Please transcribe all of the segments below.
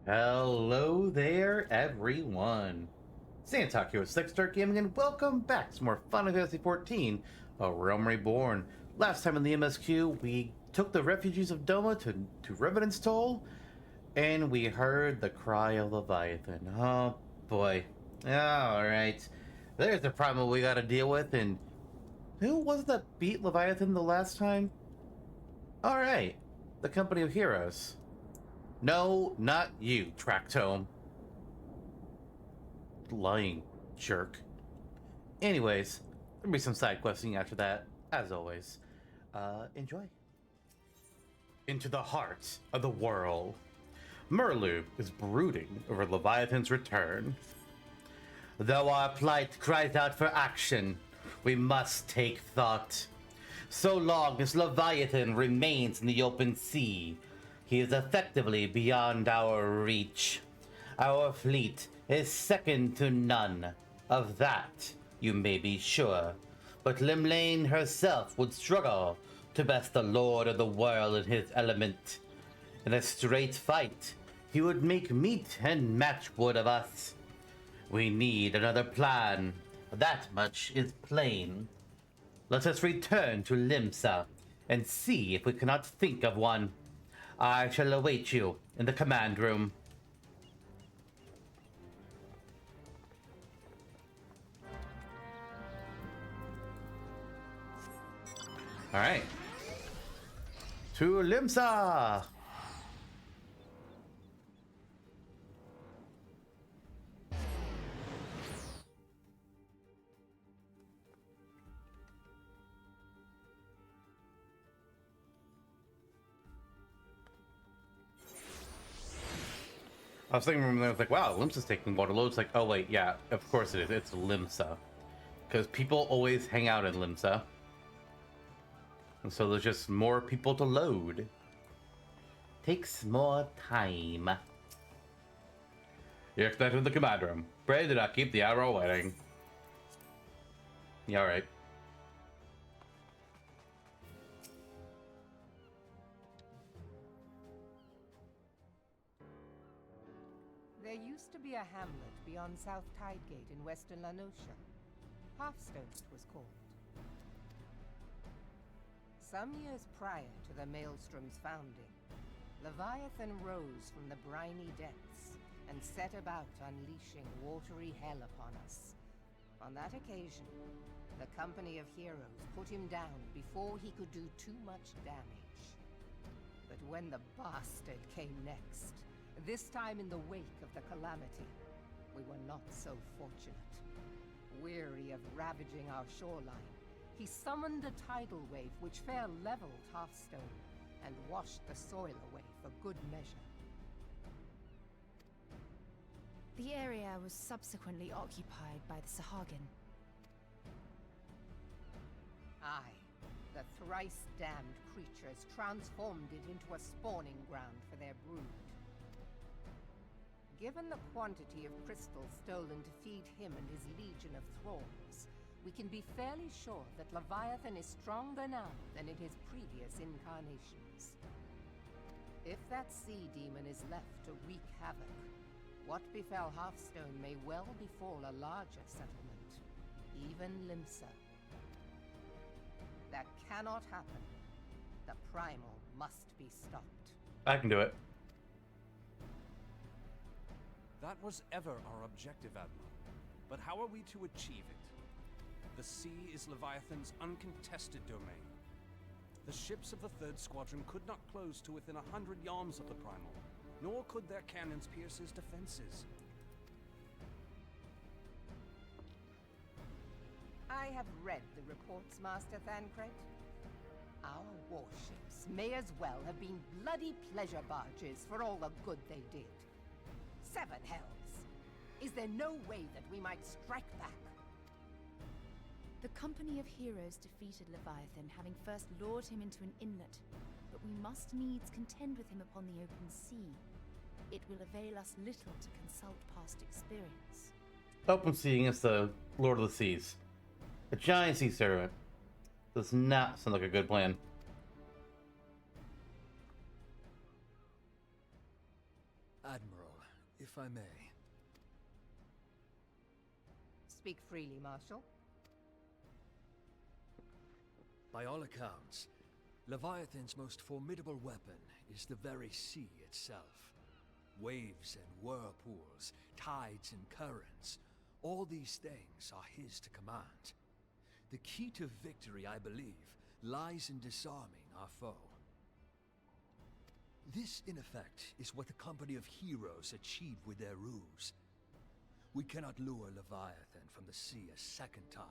Hello there, everyone. Santok here with Six Star Gaming, and welcome back to more Final Fantasy XIV, Realm Reborn. Last time in the MSQ, we took the refugees of Doma to Revenant's Toll, and we heard the cry of Leviathan. Oh boy. Alright. There's the problem we gotta deal with, and who was it that beat Leviathan the last time? Alright. The Company of Heroes. No, not you, Tractome. Lying jerk. Anyways, there'll be some side questing after that, as always. Enjoy. Into the heart of the Whorl. Merlu is brooding over Leviathan's return. Though our plight cries out for action, we must take thought. So long as Leviathan remains in the open sea, he is effectively beyond our reach. Our fleet is second to none. Of that, you may be sure. But Limlane herself would struggle to best the Lord of the World in his element. In a straight fight, he would make meat and matchwood of us. We need another plan. That much is plain. Let us return to Limsa and see if we cannot think of one. I shall await you in the command room. Alright. To Limsa! I was thinking, I was like, wow, Limsa's taking Waterloo. It's like, oh wait, yeah, of course it is. It's Limsa. Because people always hang out in Limsa. And so there's just more people to load. Takes more time. You're expected in the command room. Pray do not keep the arrow waiting. Yeah, alright. There used to be a hamlet beyond South Tidegate in western Lanosha. Hearthstone it was called. Some years prior to the Maelstrom's founding, Leviathan rose from the briny depths and set about unleashing watery hell upon us. On that occasion, the Company of Heroes put him down before he could do too much damage. But when the bastard came next, this time in the wake of the calamity, we were not so fortunate. Weary of ravaging our shoreline, he summoned a tidal wave which fair leveled Hearthstone and washed the soil away for good measure. The area was subsequently occupied by the Sahagin. Aye, the thrice-damned creatures transformed it into a spawning ground for their brood. Given the quantity of crystals stolen to feed him and his legion of thralls, we can be fairly sure that Leviathan is stronger now than in his previous incarnations. If that sea demon is left to wreak havoc, what befell Hearthstone may well befall a larger settlement, even Limsa. That cannot happen. The primal must be stopped. I can do it. That was ever our objective, Admiral. But how are we to achieve it? The sea is Leviathan's uncontested domain. The ships of the Third Squadron could not close to within 100 yards of the Primal, nor could their cannons pierce his defenses. I have read the reports, Master Thancred. Our warships may as well have been bloody pleasure barges for all the good they did. Seven hells! Is there no way that we might strike back? The Company of Heroes defeated Leviathan, having first lured him into an inlet. But we must needs contend with him upon the open sea. It will avail us little to consult past experience. Open sea against the Lord of the Seas. A giant sea serpent. Does not sound like a good plan. Admiral, if I may. Speak freely, Marshal. By all accounts, Leviathan's most formidable weapon is the very sea itself. Waves and whirlpools, tides and currents, all these things are his to command. The key to victory, I believe, lies in disarming our foe. This, in effect, is what the company of heroes achieved with their ruse. We cannot lure Leviathan from the sea a second time.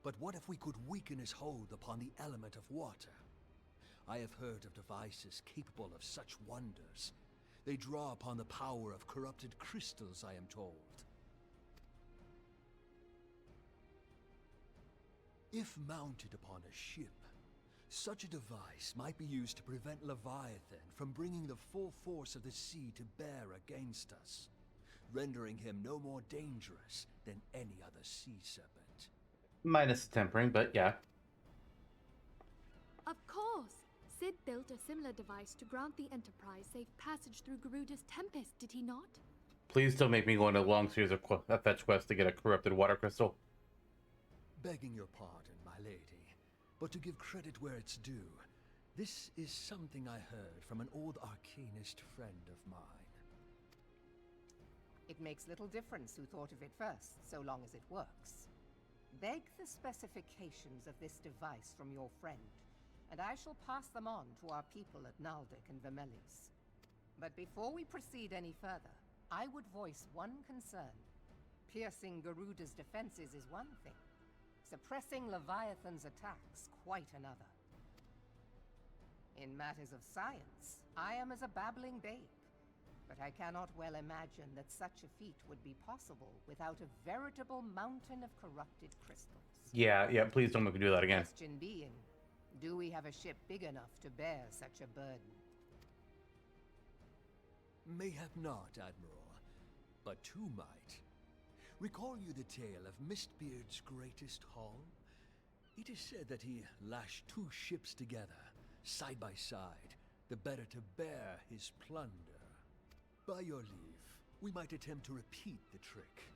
But what if we could weaken his hold upon the element of water? I have heard of devices capable of such wonders. They draw upon the power of corrupted crystals, I am told. If mounted upon a ship, such a device might be used to prevent Leviathan from bringing the full force of the sea to bear against us, rendering him no more dangerous than any other sea serpent. Minus the tempering, but yeah. Of course! Sid built a similar device to grant the Enterprise safe passage through Garuda's Tempest, did he not? Please don't make me go on a long series of fetch quests to get a corrupted water crystal. Begging your pardon, my lady, but to give credit where it's due, this is something I heard from an old arcanist friend of mine. It makes little difference who thought of it first, so long as it works. Beg the specifications of this device from your friend, and I shall pass them on to our people at Naldic and Vermelis. But before we proceed any further, I would voice one concern. Piercing Garuda's defenses is one thing. Suppressing Leviathan's attacks, quite another. In matters of science, I am as a babbling babe. But I cannot well imagine that such a feat would be possible without a veritable mountain of corrupted crystals. Yeah, please don't make me do that again. Question being, do we have a ship big enough to bear such a burden? Mayhap not, Admiral, but two might. Recall you the tale of Mistbeard's greatest haul? It is said that he lashed two ships together, side by side, the better to bear his plunder. By your leave, we might attempt to repeat the trick.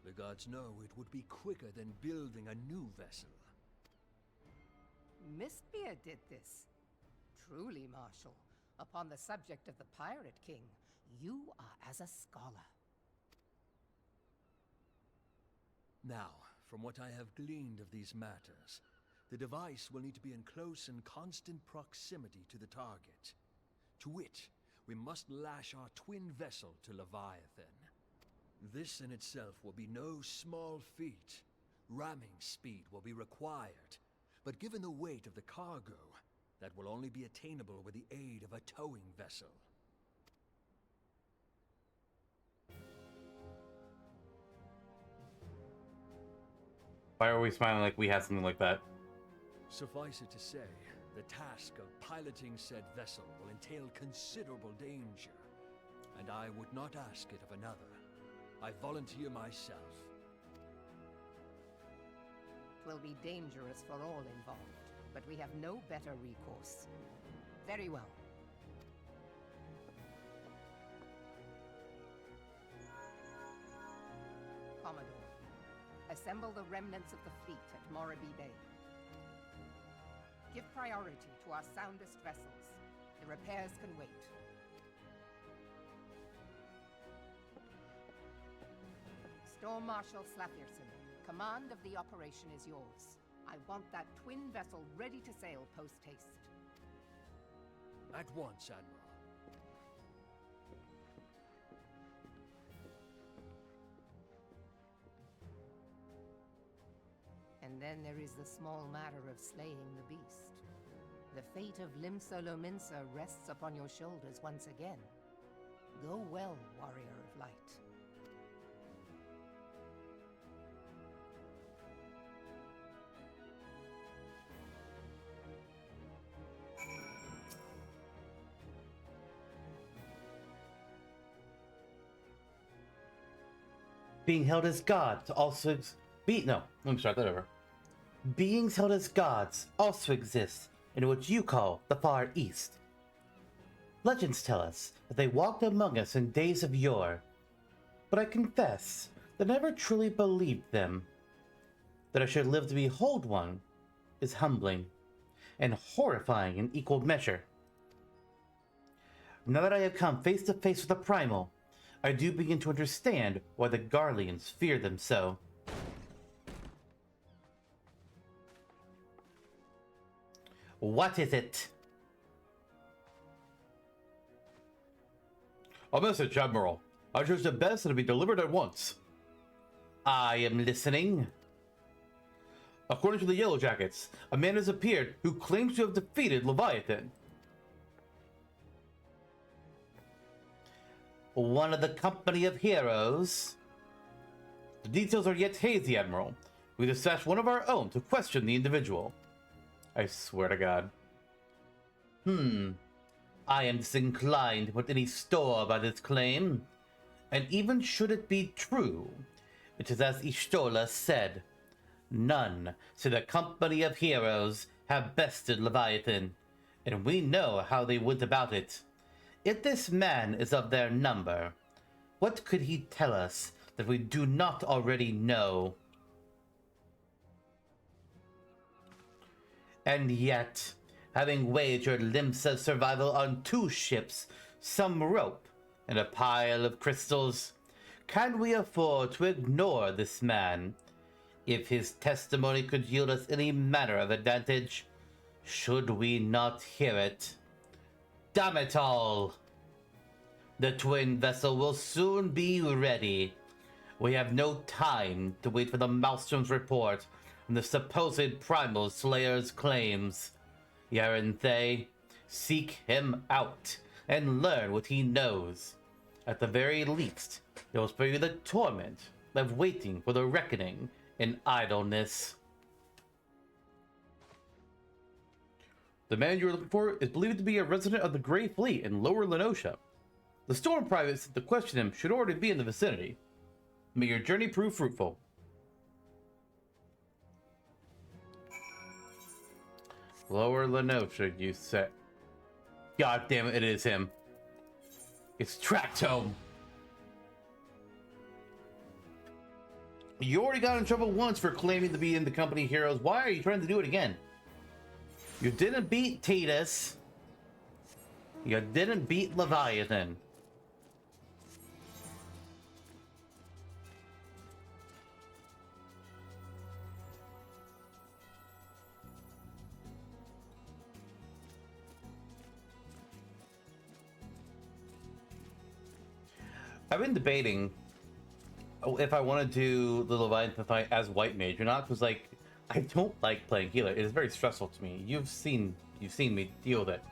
The gods know it would be quicker than building a new vessel. Mistbeard did this. Truly, Marshal, upon the subject of the Pirate King, you are as a scholar. Now, from what I have gleaned of these matters, the device will need to be in close and constant proximity to the target. To wit, we must lash our twin vessel to Leviathan. This in itself will be no small feat. Ramming speed will be required, but given the weight of the cargo, that will only be attainable with the aid of a towing vessel. Why are we smiling like we had something like that? Suffice it to say, the task of piloting said vessel will entail considerable danger, and I would not ask it of another. I volunteer myself. Twill be dangerous for all involved, but we have no better recourse. Very well. Commodore, assemble the remnants of the fleet at Morabee Bay. Give priority to our soundest vessels. The repairs can wait. Storm Marshal Slafirson, command of the operation is yours. I want that twin vessel ready to sail post-haste. At once, Admiral. And then there is the small matter of slaying the beast. The fate of Limsa rests upon your shoulders once again. Go well, warrior of light. Being held as gods also no, let me start that over. Beings held as gods also exist in what you call the Far East. Legends tell us that they walked among us in days of yore, but I confess that I never truly believed them. That I should live to behold one is humbling and horrifying in equal measure. Now that I have come face to face with the Primal, I do begin to understand why the Garleans fear them so. What is it? A message, Admiral. I chose the best to be delivered at once. I am listening. According to the Yellow Jackets, a man has appeared who claims to have defeated Leviathan. One of the company of heroes? The details are yet hazy, Admiral. We dispatched one of our own to question the individual. I swear to God. I am disinclined to put any store by this claim. And even should it be true, it is as Y'shtola said. None to the company of heroes have bested Leviathan, and we know how they went about it. If this man is of their number, what could he tell us that we do not already know? And yet, having wagered Limsa's survival on 2 ships, some rope, and a pile of crystals, can we afford to ignore this man? If his testimony could yield us any manner of advantage, should we not hear it? Damn it all! The twin vessel will soon be ready. We have no time to wait for the Maelstrom's report on the supposed Primal Slayer's claims. Yaranthe, seek him out and learn what he knows. At the very least, it will spare you the torment of waiting for the reckoning in idleness. The man you're looking for is believed to be a resident of the Grey Fleet in Lower Lenosha. The Storm Private sent to question him should already be in the vicinity. May your journey prove fruitful. Lower Lenosha, you said. God damn it, it is him. It's Tractome. You already got in trouble once for claiming to be in the company heroes. Why are you trying to do it again? You didn't beat Titus. You didn't beat Leviathan. I've been debating if I want to do the Leviathan fight as White Mage or not, because like I don't like playing healer. It is very stressful to me. You've seen me deal with it.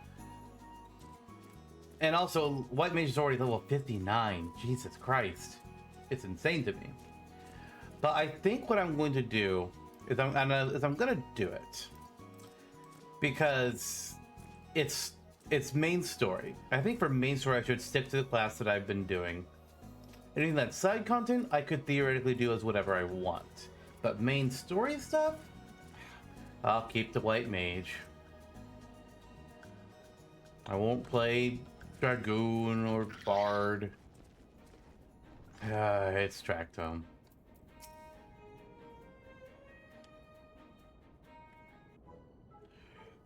And also, White Mage is already level 59. Jesus Christ. It's insane to me. But I think what I'm going to do is I'm going to do it. Because it's main story. I think for main story I should stick to the class that I've been doing. Anything that's side content, I could theoretically do as whatever I want. But main story stuff, I'll keep the White Mage. I won't play Dragoon or Bard. It's Tractome.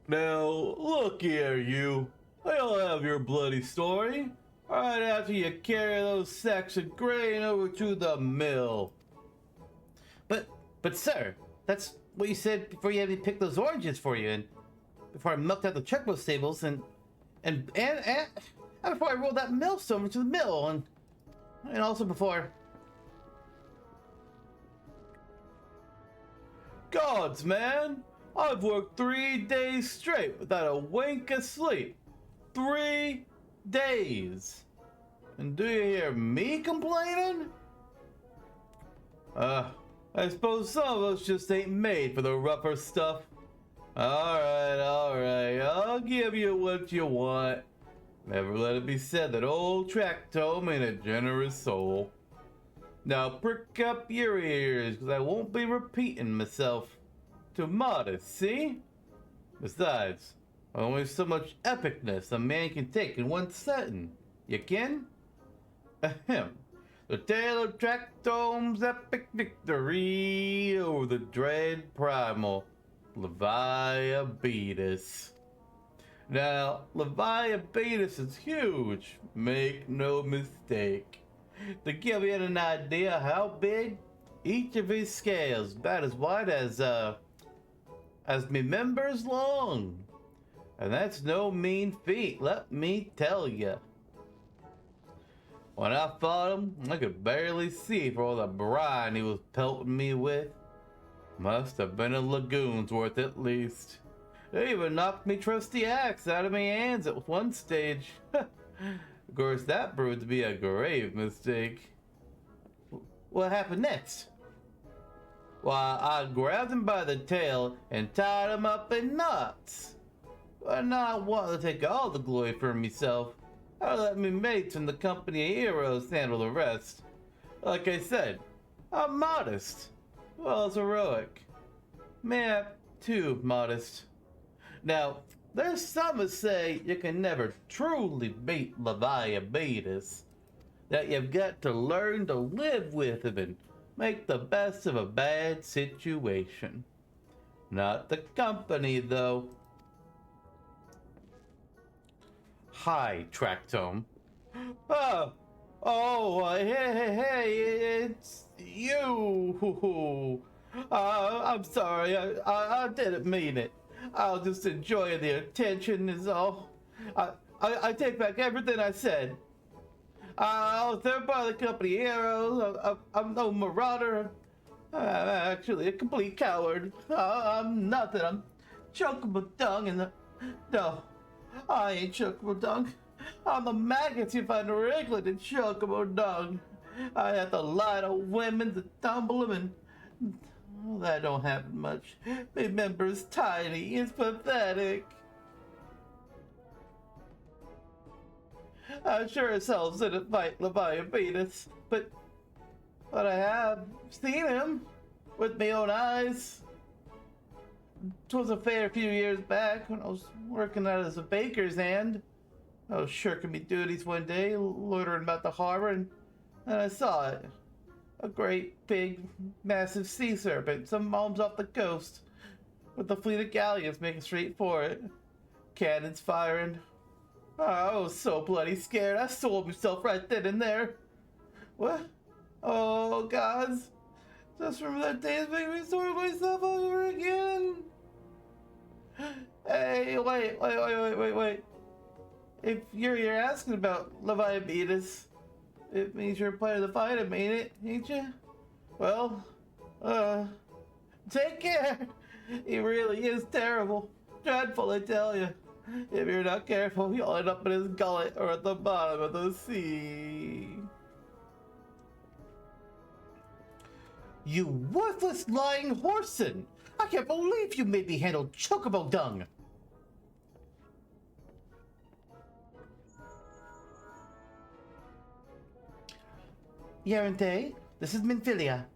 Now, look here, you. I'll have your bloody story. Right after you carry those sacks of grain over to the mill. But sir, that's what you said before you had me pick those oranges for you, and before I mucked out the checkbook stables, and before I rolled that millstone into the mill, and also before. Gods, man! I've worked 3 days straight without a wink of sleep. 3 days. And do you hear me complaining? I suppose some of us just ain't made for the rougher stuff. Alright, I'll give you what you want. Never let it be said that old Tractome ain't a generous soul. Now prick up your ears, because I won't be repeating myself. Too modest, see? Besides, Only so much epicness a man can take in one setting. You can? Ahem. The tale of Tractome's epic victory over the dread primal Leviathan. Now, Leviathan is huge, make no mistake. To give you an idea how big, each of his scales about as wide as me members long. And that's no mean feat, let me tell you. When I fought him, I could barely see for all the brine he was pelting me with. Must have been a lagoon's worth at least. They even knocked me trusty axe out of my hands at one stage. Of course, that proved to be a grave mistake. What happened next? Why, I grabbed him by the tail and tied him up in knots. But not wanting to take all the glory for myself, I let me mates in the company of heroes handle the rest. Like I said, I'm modest. Well, it's heroic. Man, too modest. Now, there's some who say you can never truly beat Leviathan. That you've got to learn to live with him and make the best of a bad situation. Not the company, though. Hi, Tractome. Hey, it's you. I'm sorry, I didn't mean it. I'll just enjoy the attention is all. I take back everything I said. I was there by the company heroes. I'm no marauder. I'm actually a complete coward. I'm nothing. I'm chunkable dung and no, I ain't chunkable dung. I'm the maggots you find wriggling in chunkable dung. I have to lie to women to tumble them and well, that don't happen much. Remember's tiny. It's pathetic. I sure as hell didn't fight Leviathan, but I have seen him with my own eyes. 'Twas a fair few years back when I was working out as a baker's hand. I was shirking me duties one day, loitering about the harbor, and I saw it. A great, big, massive sea serpent, some miles off the coast, with a fleet of galleons making straight for it. Cannons firing. Oh, I was so bloody scared, I sold myself right then and there. What? Oh, gods. Just remember that day making me sort myself over again. Hey, wait. If you're asking about Leviathan, it means you're playing the fight, ain't you? Well, take care. He really is terrible. Dreadful, I tell you. If you're not careful, you'll end up in his gullet or at the bottom of the sea. You worthless lying whoreson! I can't believe you made me handle chocobo dung! Yarente, this is Minfilia.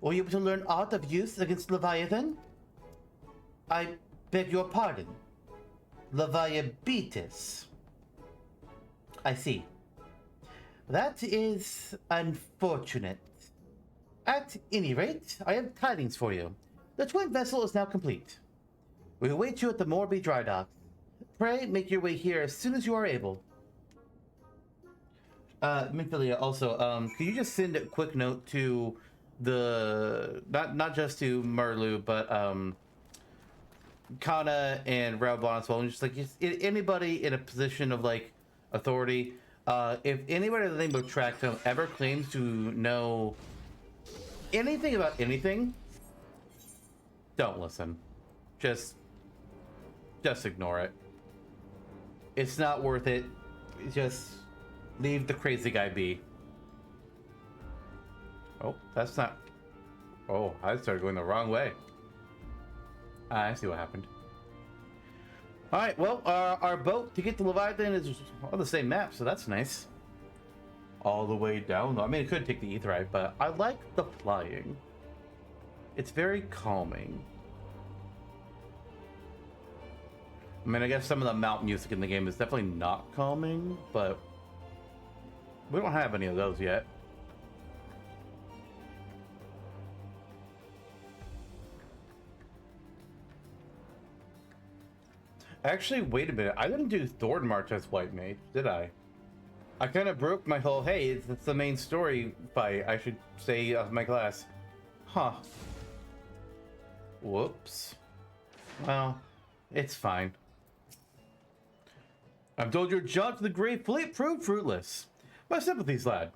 Were you able to learn aught of use against Leviathan? I beg your pardon. Leviathan. I see. That is unfortunate. At any rate, I have tidings for you. The twin vessel is now complete. We await you at the Morby dry dock. Pray make your way here as soon as you are able. Minfilia, also, could you just send a quick note to the not just to Merlu, but Kanna and Realm Reborn as well, and just like anybody in a position of like authority. If anybody that they name of Tractome ever claims to know anything about anything, don't listen. Just ignore it. It's not worth it. Just leave the crazy guy be. Oh, that's not... Oh, I started going the wrong way. I see what happened. Alright, well, our boat to get to Leviathan is on the same map, so that's nice. All the way down, though. I mean, it could take the Aetheryte, but I like the flying. It's very calming. I mean, I guess some of the mount music in the game is definitely not calming, but we don't have any of those yet. Actually, wait a minute. I didn't do Thorn March as White Mage, did I? I kind of broke my whole, hey, it's the main story fight, I should say, of my class. Huh. Whoops. Well, it's fine. I'm told your jaunt to the Great Fleet proved fruitless. My sympathies, lad.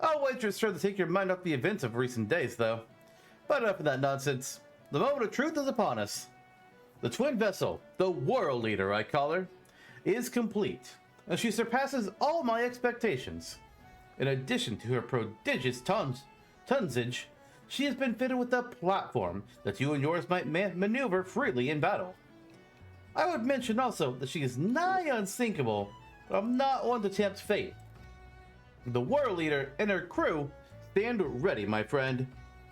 I'll wager it's sure to take your mind off the events of recent days, though. But enough of that nonsense. The moment of truth is upon us. The twin vessel, the Whorl leader I call her, is complete, and she surpasses all my expectations. In addition to her prodigious tonnage, she has been fitted with a platform that you and yours might maneuver freely in battle. I would mention also that she is nigh unsinkable, but I'm not one to tempt fate. The Whorl leader and her crew stand ready, my friend.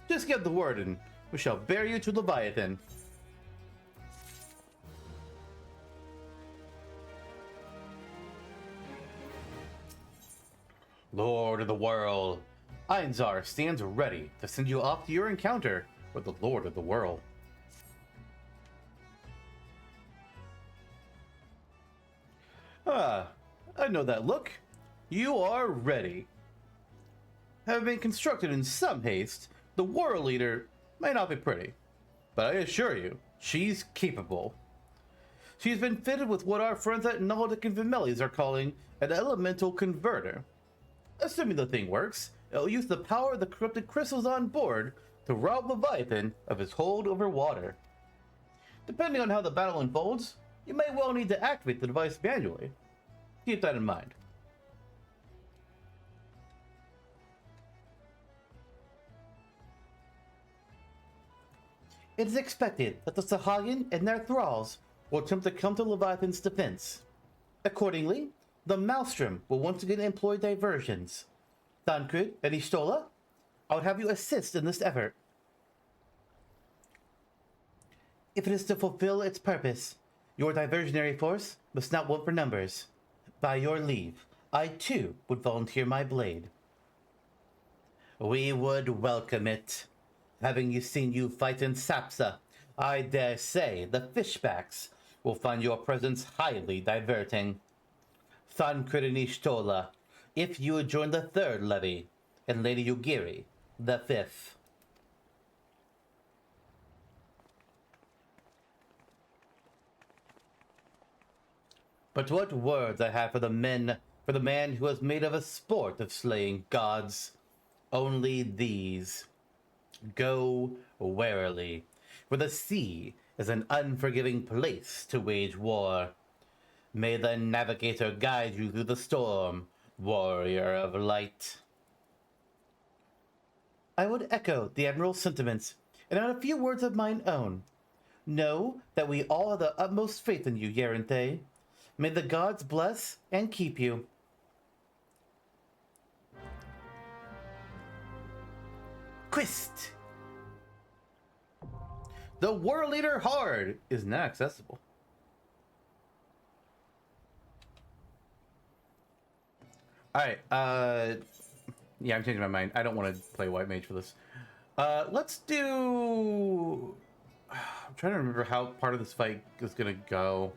Just give the word and we shall bear you to Leviathan. Lord of the Whorl, Einzar stands ready to send you off to your encounter with the Lord of the Whorl. Ah, I know that look. You are ready. Having been constructed in some haste, the Whorl leader may not be pretty, but I assure you, she's capable. She's been fitted with what our friends at Ul'dah and Vermelius are calling an elemental converter. Assuming the thing works, it'll use the power of the corrupted crystals on board to rob Leviathan of his hold over water. Depending on how the battle unfolds, you may well need to activate the device manually. Keep that in mind. It is expected that the Sahagin and their thralls will attempt to come to Leviathan's defense. Accordingly, the Maelstrom will once again employ diversions. Thancred and Y'shtola, I would have you assist in this effort. If it is to fulfill its purpose, your diversionary force must not want for numbers. By your leave, I too would volunteer my blade. We would welcome it. Having seen you fight in Sapsa, I dare say the fishbacks will find your presence highly diverting. Thancred and Y'shtola, if you would join the third levy, and Lady Yugiri, the fifth. But what words I have for the man who has made of a sport of slaying gods. Only these. Go warily, for the sea is an unforgiving place to wage war. May the navigator guide you through the storm, warrior of light. I would echo the Admiral's sentiments, and add a few words of mine own. Know that we all have the utmost faith in you, Yerinthe. May the gods bless and keep you. Quist! The Whorl Leader Hard is now accessible. Alright, yeah, I'm changing my mind. I don't want to play White Mage for this. Let's do... I'm trying to remember how part of this fight is going to go.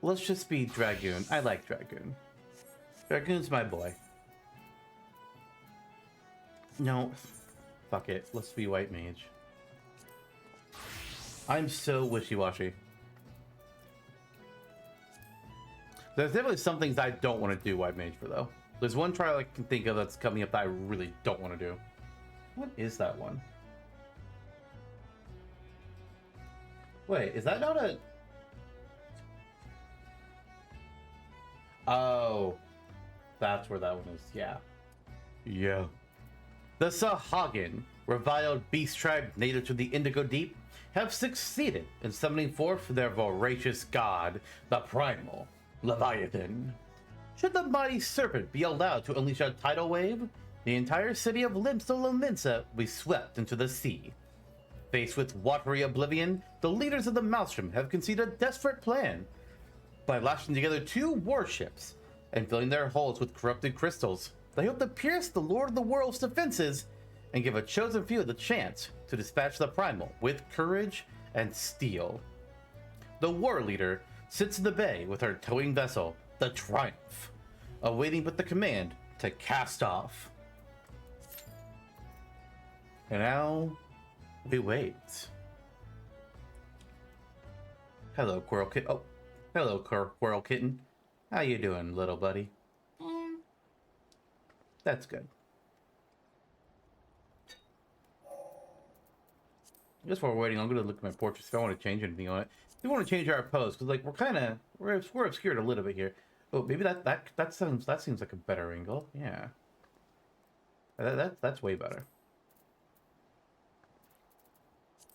Let's just be Dragoon. I like Dragoon. Dragoon's my boy. No, fuck it. Let's be White Mage. I'm so wishy-washy. There's definitely some things I don't want to do White Mage for, though. There's one trial I can think of that's coming up that I really don't want to do. What is that one? Wait, is that not a... Oh, that's where that one is. Yeah. Yeah. The Sahagin, reviled beast tribe native to the Indigo Deep, have succeeded in summoning forth their voracious god, the primal Leviathan. Should the mighty serpent be allowed to unleash a tidal wave, the entire city of Limsa will be swept into the sea. Faced with watery oblivion, the leaders of the Maelstrom have conceived a desperate plan. By lashing together 2 warships and filling their hulls with corrupted crystals, they hope to pierce the Lord of the World's defenses and give a chosen few the chance to dispatch the Primal with courage and steel. The war leader sits in the bay with her towing vessel, the Triumph, awaiting but the command to cast off. And now we wait. Hello, Quirrell Kitten. Oh, hello, Quirrell Kitten. How you doing, little buddy? That's good. Just while we're waiting, I'm gonna look at my portraits if I want to change anything on it. We want to change our pose because, like, we're obscured a little bit here. Oh, maybe that seems like a better angle. Yeah, that's way better.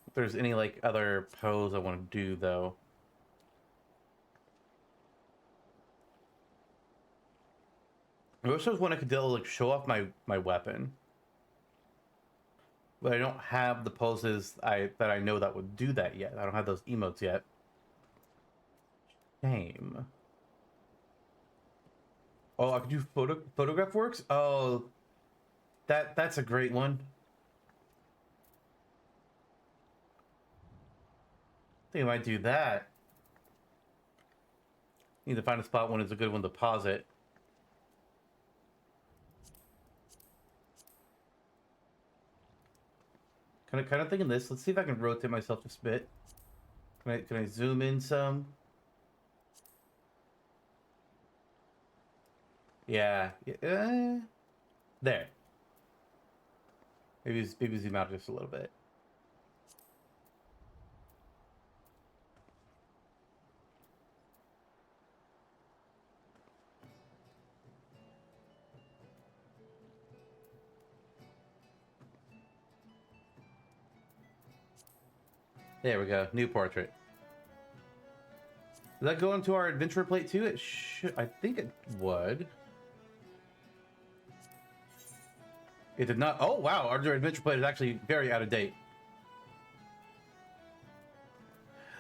If there's any like other pose I want to do though. I wish there was one I could do, like, show off my weapon. But I don't have the poses that I know that would do that yet. I don't have those emotes yet. Shame. Oh, I could do photograph works? Oh, that's a great one. I think I might do that. Need to find a spot when it's a good one to pause it. Kind of thinking this. Let's see if I can rotate myself just a bit. Can I zoom in some? Yeah. There. Maybe zoom out just a little bit. There we go. New portrait. Does that go into our adventure plate too? It should. I think it would. It did not. Oh wow, our adventure plate is actually very out of date.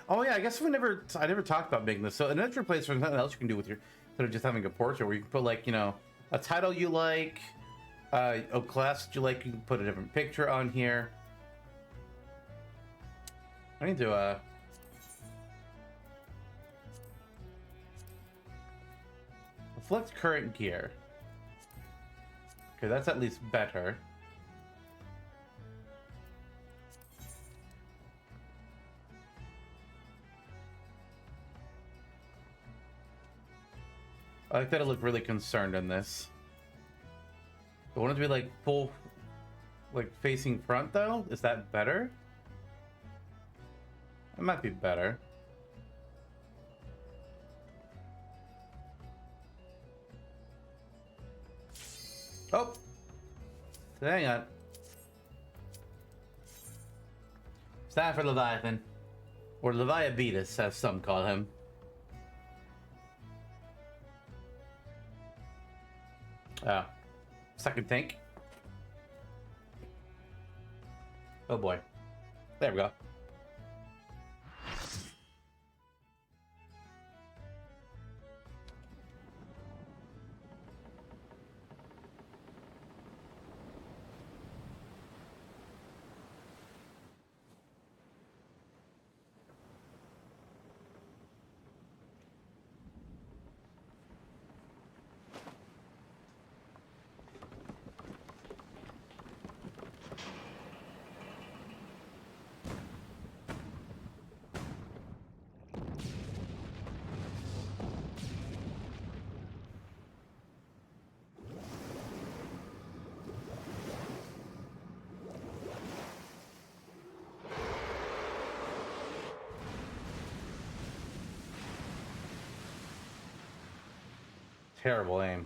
Oh yeah, I guess I never talked about making this. So an adventure plate is something else you can do with your, instead of just having a portrait, where you can put, like, you know, a title you like, a class that you like. You can put a different picture on here. I need to reflect current gear. Okay, that's at least better. I like that I look really concerned in this. I want it to be like full, like facing front though. Is that better? It might be better. Oh! Hang on. It's time for Leviathan. Or Leviabetus, as some call him. Second tank. Oh boy. There we go. Terrible aim.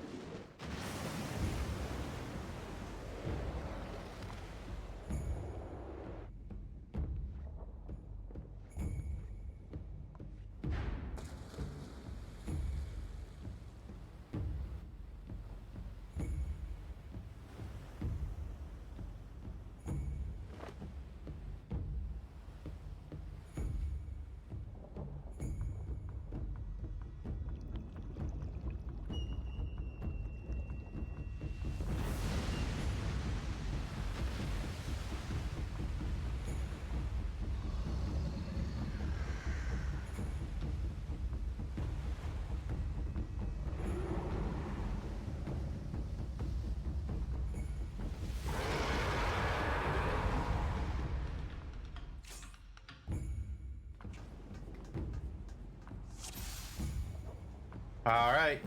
All right.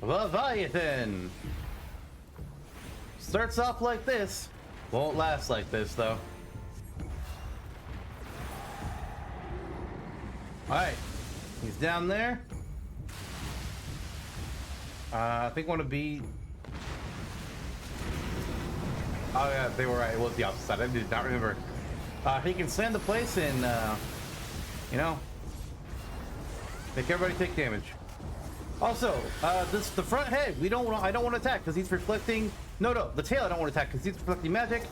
Leviathan. Starts off like this. Won't last like this, though. All right. He's down there. I think want to be... Oh yeah, they were right. It was the opposite side. I did not remember. He can slam the place and, you know, make everybody take damage. Also, the front head, I don't want to attack because he's reflecting. No, the tail I don't want to attack because he's reflecting magic.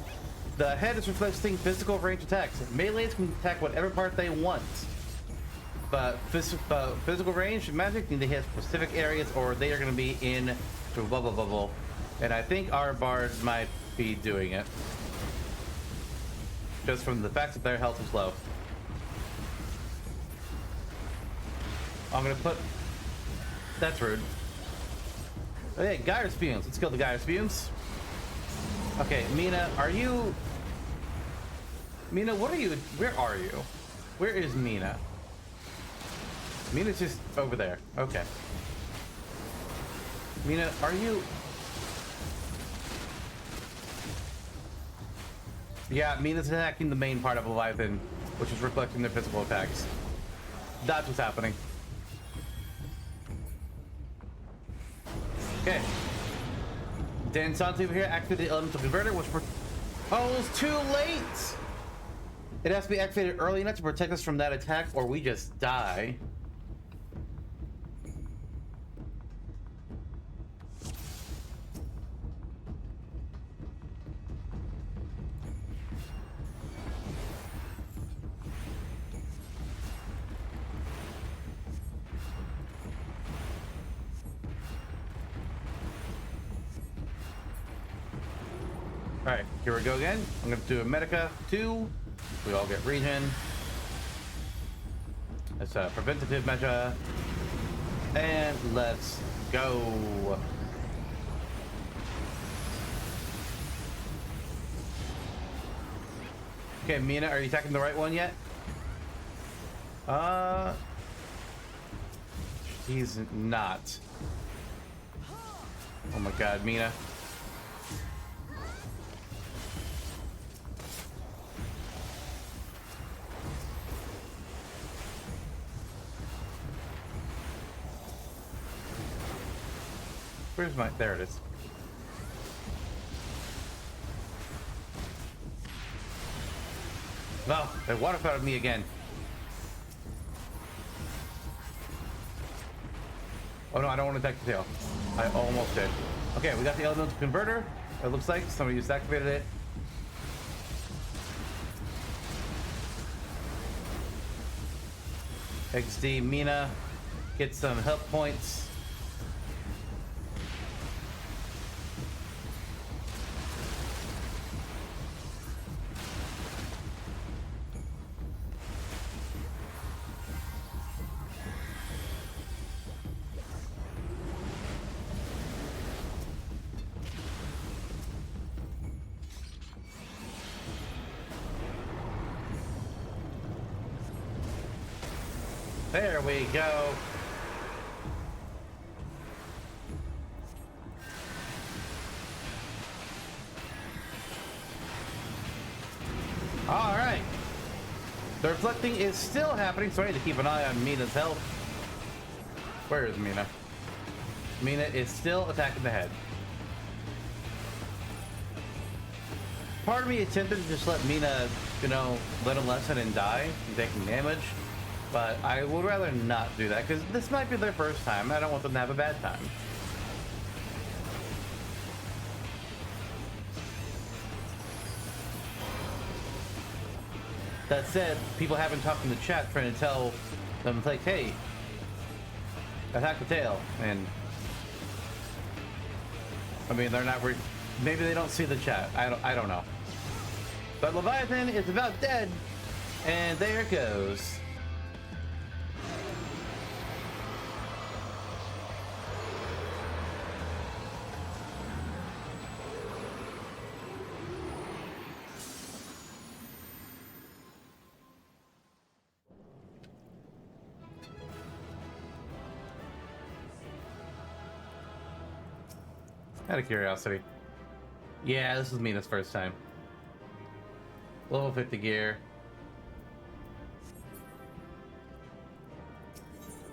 The head is reflecting physical range attacks. Melees can attack whatever part they want. But physical range magic need to hit specific areas or they are going to be in the bubble. And I think our bards might be doing it. Just from the fact that their health is low. I'm going to put... That's rude. Oh, yeah, Gyre Spumes. Let's kill the Gyre Spumes. Okay, Mina, are you... Mina, what are you... Where are you? Where is Mina? Mina's just over there. Okay. Mina, are you... Yeah, Mina's attacking the main part of Leviathan, which is reflecting their physical attacks. That's what's happening. Okay. Dan Santi over here activated the elemental converter, which oh, it's too late! It has to be activated early enough to protect us from that attack, or we just die. Alright, here we go again. I'm gonna do a Medica 2. We all get regen. That's a preventative measure. And let's go. Okay, Mina, are you attacking the right one yet? He's not. Oh my god, Mina. Where's my... There it is. No, they water spouted me again. Oh no, I don't want to attack the tail. I almost did. Okay, we got the elemental converter. It looks like somebody just activated it. XD Mina, get some help points. There we go. All right. The reflecting is still happening, so I need to keep an eye on Mina's health. Where is Mina? Mina is still attacking the head. Part of me attempted to just let Mina, you know, let him lessen and die from taking damage. But I would rather not do that, because this might be their first time. I don't want them to have a bad time. That said, people haven't talked in the chat trying to tell them, like, hey, attack the tail. And, I mean, they're not... Maybe they don't see the chat. I don't know. But Leviathan is about dead. And there it goes. Out of curiosity. Yeah, this is Mina's first time. Level 50 gear.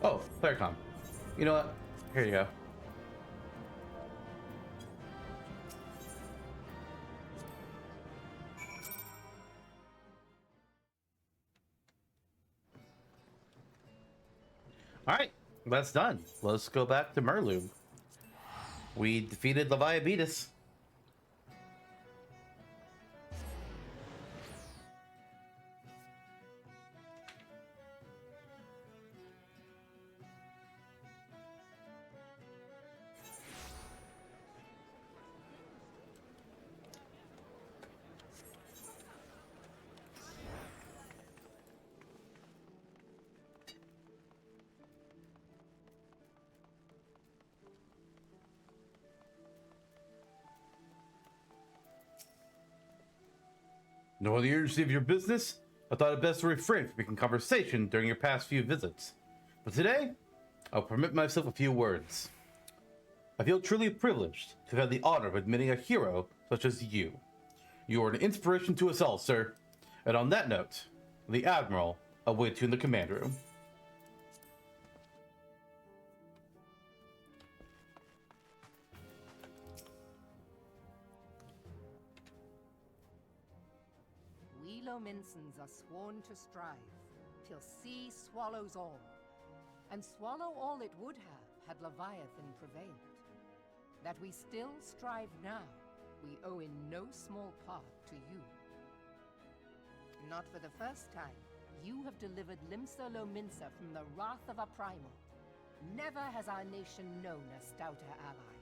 Oh, Claricom. You know what? Here you go. Alright, that's done. Let's go back to Merlub. We defeated Leviathan. Knowing the urgency of your business, I thought it best to refrain from making conversation during your past few visits. But today, I'll permit myself a few words. I feel truly privileged to have had the honor of admitting a hero such as you. You are an inspiration to us all, sir. And on that note, the Admiral awaits you in the command room. We Lominsons are sworn to strive, till sea swallows all. And swallow all it would have, had Leviathan prevailed. That we still strive now, we owe in no small part to you. Not for the first time, you have delivered Limsa Lominsa from the wrath of a primal. Never has our nation known a stouter ally.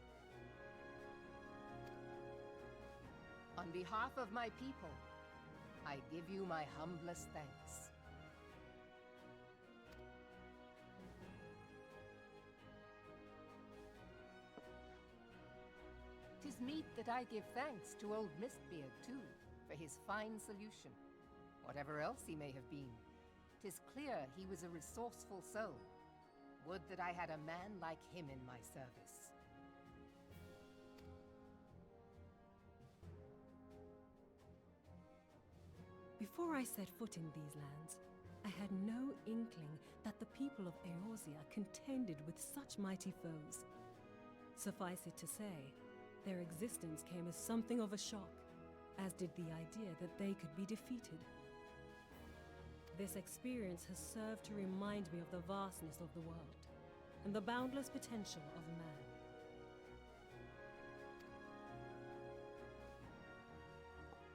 On behalf of my people, I give you my humblest thanks. 'Tis meet that I give thanks to old Mistbeard, too, for his fine solution. Whatever else he may have been, 'tis clear he was a resourceful soul. Would that I had a man like him in my service. Before I set foot in these lands, I had no inkling that the people of Eorzea contended with such mighty foes. Suffice it to say, their existence came as something of a shock, as did the idea that they could be defeated. This experience has served to remind me of the vastness of the world, and the boundless potential of man.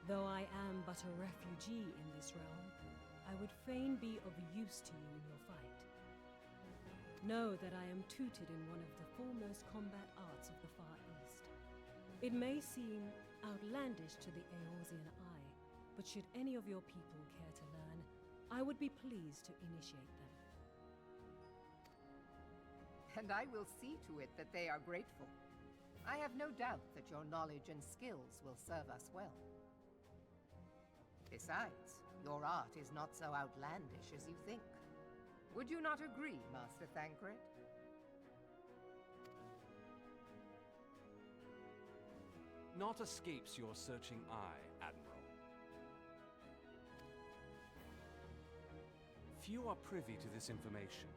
Though I am but a refugee in this realm, I would fain be of use to you in your fight. Know that I am tutored in one of the foremost combat arts of the Far East. It may seem outlandish to the Eorzean eye, but should any of your people care to learn, I would be pleased to initiate them. And I will see to it that they are grateful. I have no doubt that your knowledge and skills will serve us well. Besides, your art is not so outlandish as you think. Would you not agree, Master Thancred? Naught escapes your searching eye, Admiral. Few are privy to this information,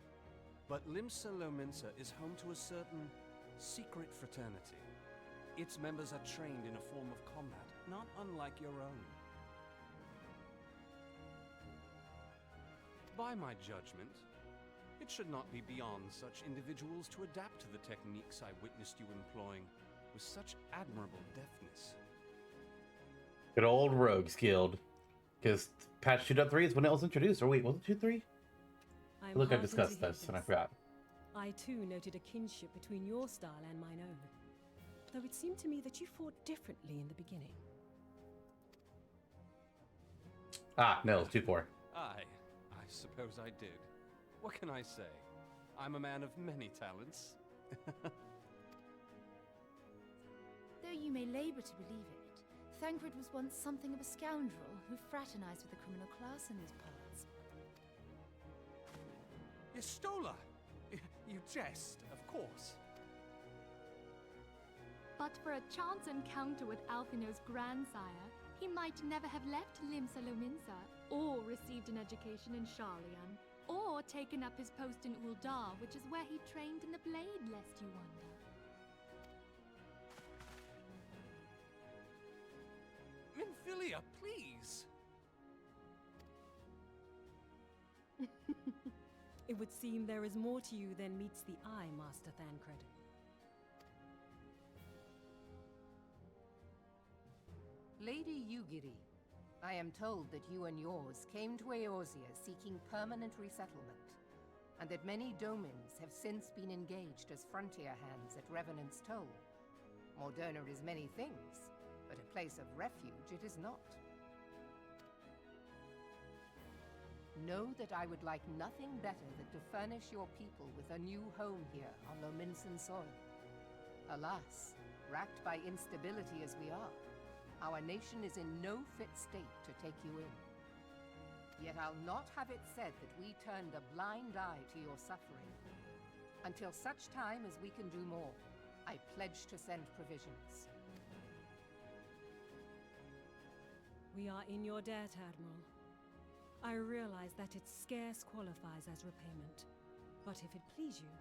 but Limsa Lominsa is home to a certain secret fraternity. Its members are trained in a form of combat, not unlike your own. By my judgment, it should not be beyond such individuals to adapt to the techniques I witnessed you employing with such admirable deftness. Good old Rogues Guild. Because patch 2.3 is when it was introduced. Or wait, was it 2.3? Look, I discussed this and I forgot. I too noted a kinship between your style and mine own, though it seemed to me that you fought differently in the beginning. Ah, no, it's 2.4. I suppose I did. What can I say? I'm a man of many talents. Though you may labor to believe it, Thancred was once something of a scoundrel who fraternized with the criminal class in these parts. Istola! You jest, of course. But for a chance encounter with Alphino's grandsire, he might never have left Limsa Lominsa, or received an education in Sharlayan, or taken up his post in Ul'dah, which is where he trained in the blade, lest you wonder. Minfilia, please! It would seem there is more to you than meets the eye, Master Thancred. Lady Yugiri, I am told that you and yours came to Eorzea seeking permanent resettlement, and that many domins have since been engaged as frontier hands at Revenant's Toll. Moderna is many things, but a place of refuge it is not. Know that I would like nothing better than to furnish your people with a new home here on Lominsan soil. Alas, racked by instability as we are, our nation is in no fit state to take you in. Yet I'll not have it said that we turned a blind eye to your suffering. Until such time as we can do more, I pledge to send provisions. We are in your debt, Admiral. I realize that it scarce qualifies as repayment. But if it please you,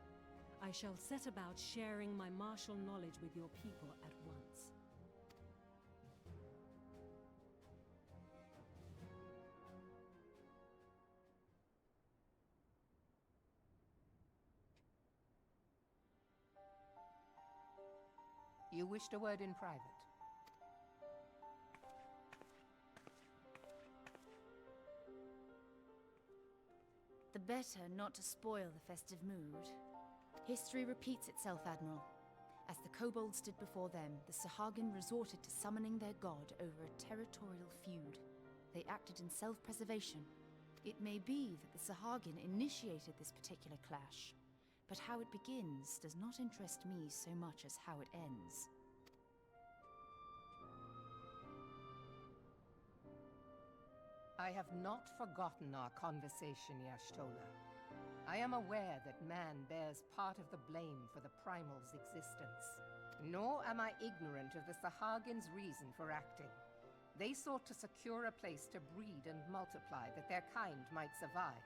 I shall set about sharing my martial knowledge with your people at once. You wished a word in private. The better not to spoil the festive mood. History repeats itself, Admiral. As the kobolds stood before them, the Sahagin resorted to summoning their god over a territorial feud. They acted in self-preservation. It may be that the Sahagin initiated this particular clash, but how it begins does not interest me so much as how it ends. I have not forgotten our conversation, Y'shtola. I am aware that man bears part of the blame for the Primal's existence. Nor am I ignorant of the Sahagin's reason for acting. They sought to secure a place to breed and multiply that their kind might survive.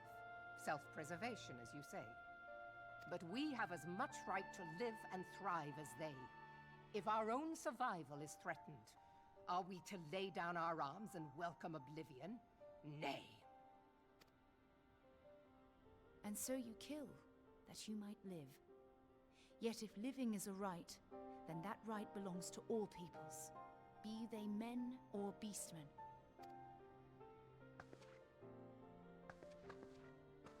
Self-preservation, as you say. But we have as much right to live and thrive as they. If our own survival is threatened, are we to lay down our arms and welcome oblivion? Nay. And so you kill, that you might live. Yet if living is a right, then that right belongs to all peoples, be they men or beastmen.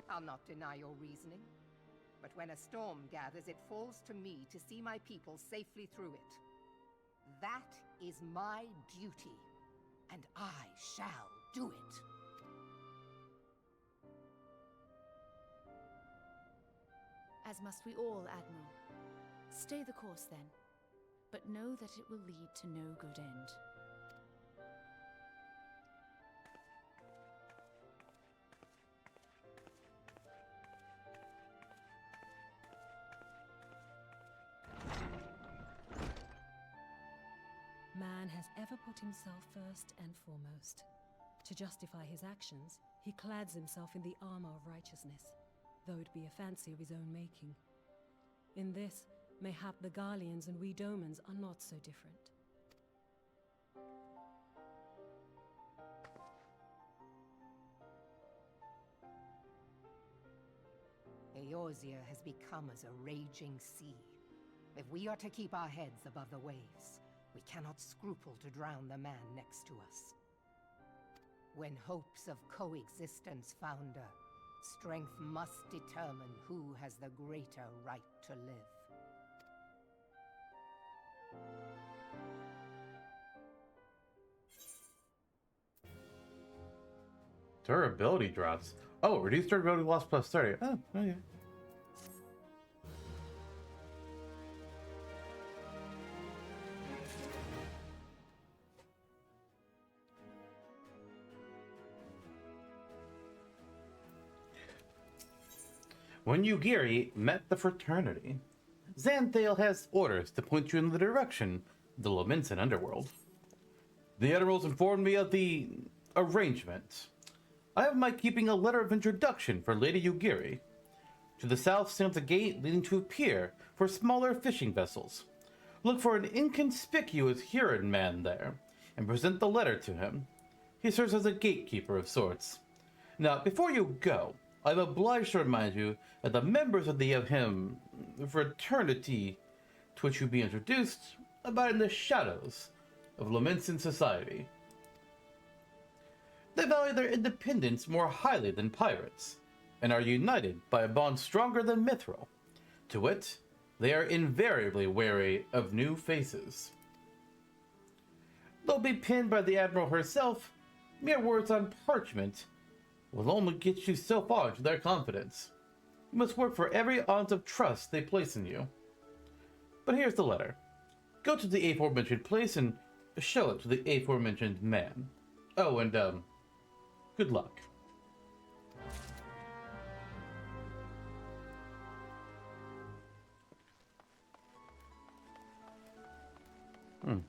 I'll not deny your reasoning. But when a storm gathers, it falls to me to see my people safely through it. That is my duty, and I shall do it. As must we all, Admiral. Stay the course, then, but know that it will lead to no good end. Man has ever put himself first and foremost. To justify his actions, he clads himself in the armor of righteousness, though it be a fancy of his own making. In this, mayhap the Garleans and we Domans are not so different. Eorzea has become as a raging sea. If we are to keep our heads above the waves, we cannot scruple to drown the man next to us. When hopes of coexistence founder, strength must determine who has the greater right to live. Durability drops. Oh, reduced durability loss plus 30. Oh, okay. When Yugiri met the fraternity, Xanthale has orders to point you in the direction of the Lominsan underworld. The Admiral's informed me of the arrangement. I have my keeping a letter of introduction for Lady Yugiri. To the south stands a gate leading to a pier for smaller fishing vessels. Look for an inconspicuous Huron man there, and present the letter to him. He serves as a gatekeeper of sorts. Now, before you go, I'm obliged to remind you that the members of the fraternity to which you'll be introduced abide in the shadows of Lominsan society. They value their independence more highly than pirates, and are united by a bond stronger than mithril. To wit, they are invariably wary of new faces. They'll be pinned by the Admiral herself. Mere words on parchment will only get you so far into their confidence. You must work for every ounce of trust they place in you. But here's the letter. Go to the aforementioned place and show it to the aforementioned man. Oh, and, good luck.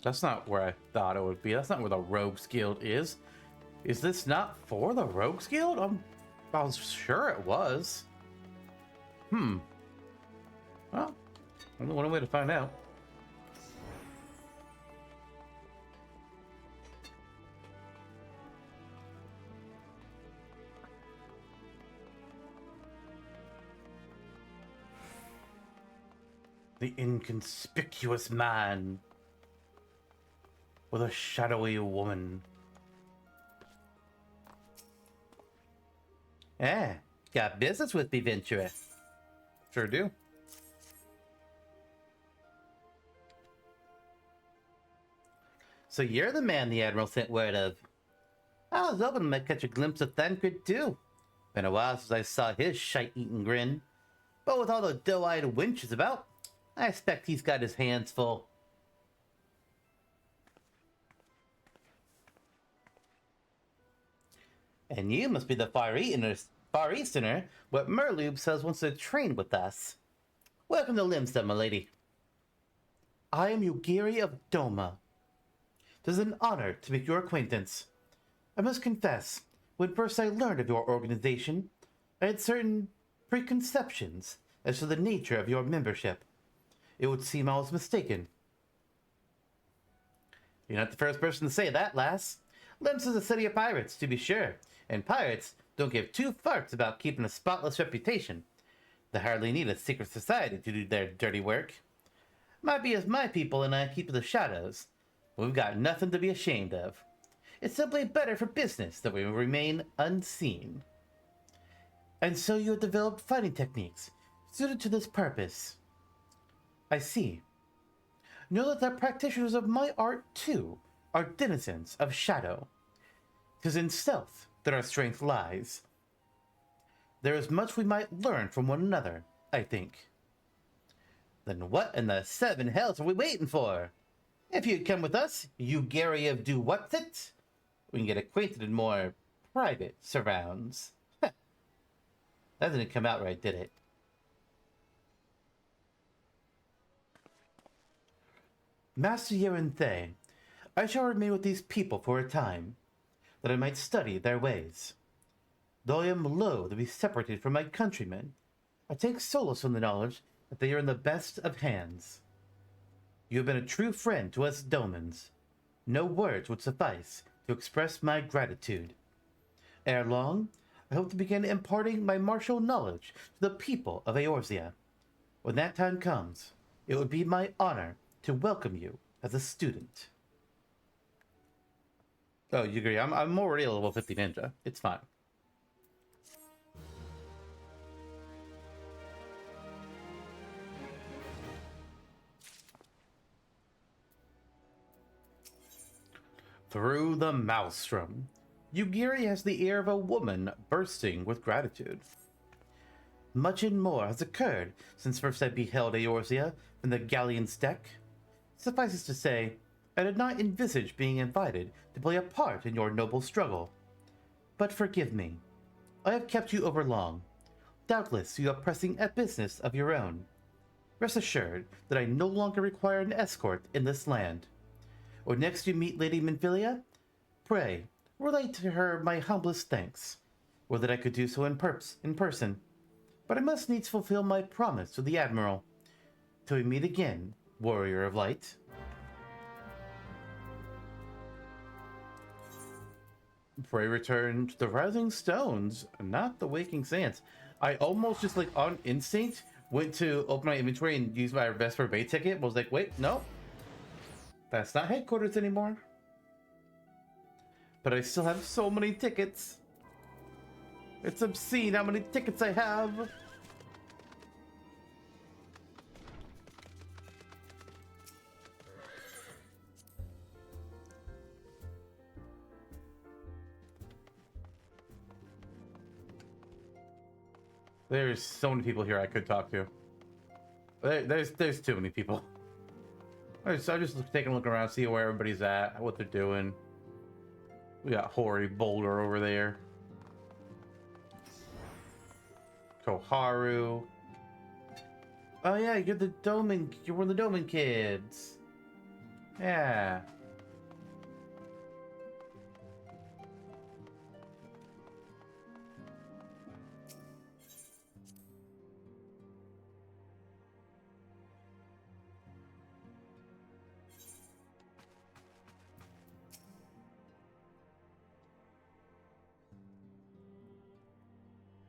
That's not where I thought it would be. That's not where the Rogues Guild is. Is this not for the Rogues Guild? I was sure it was. Well, only one way to find out. The inconspicuous man with a shadowy woman. Got business with me, Ventura. Sure do. So you're the man the Admiral sent word of. I was hoping I might catch a glimpse of Thancred too. Been a while since I saw his shite-eating grin. But with all the doe-eyed wenches about, I expect he's got his hands full. And you must be the Far Easterner what Merlube says wants to train with us. Welcome to Limsa, my lady. I am Yugiri of Doma. It is an honor to make your acquaintance. I must confess, when first I learned of your organization, I had certain preconceptions as to the nature of your membership. It would seem I was mistaken. You're not the first person to say that, lass. Lims is a city of pirates, to be sure, and pirates don't give two farts about keeping a spotless reputation. They hardly need a secret society to do their dirty work. Might be as my people and I keep to the shadows, but we've got nothing to be ashamed of. It's simply better for business that we remain unseen. And so you have developed fighting techniques suited to this purpose. I see. Know that the practitioners of my art, too, are denizens of shadow. 'Tis in stealth that our strength lies. There is much we might learn from one another, I think. Then what in the seven hells are we waiting for? If you'd come with us, you Gary of Do-What's-It, we can get acquainted in more private surrounds. That didn't come out right, did it? Master Yerinthe, I shall remain with these people for a time, that I might study their ways. Though I am loath to be separated from my countrymen, I take solace in the knowledge that they are in the best of hands. You have been a true friend to us Domans. No words would suffice to express my gratitude. Ere long, I hope to begin imparting my martial knowledge to the people of Eorzea. When that time comes, it would be my honor to welcome you as a student. Oh, you agree? I'm already a level 50 ninja. It's fine. Through the maelstrom, Yugiri has the air of a woman bursting with gratitude. Much and more has occurred since first I beheld Eorzea from the galleon's deck. Suffices to say, I did not envisage being invited to play a part in your noble struggle. But forgive me. I have kept you over long. Doubtless you are pressing a business of your own. Rest assured that I no longer require an escort in this land. When next you meet Lady Minfilia, pray, relate to her my humblest thanks. Or that I could do so in person. But I must needs fulfill my promise to the Admiral. Till we meet again, Warrior of Light. Pray return to the Rising Stones, not the Waking Sands. I almost just, like, on instinct, went to open my inventory and use my Vesper Bay ticket, but was like, wait, no. That's not headquarters anymore. But I still have so many tickets. It's obscene how many tickets I have. There's so many people here I could talk to. There's too many people. So I'm just taking a look around, see where everybody's at, what they're doing. We got Hoary Boulder over there. Koharu. Oh yeah, you're one of the Doman kids. Yeah.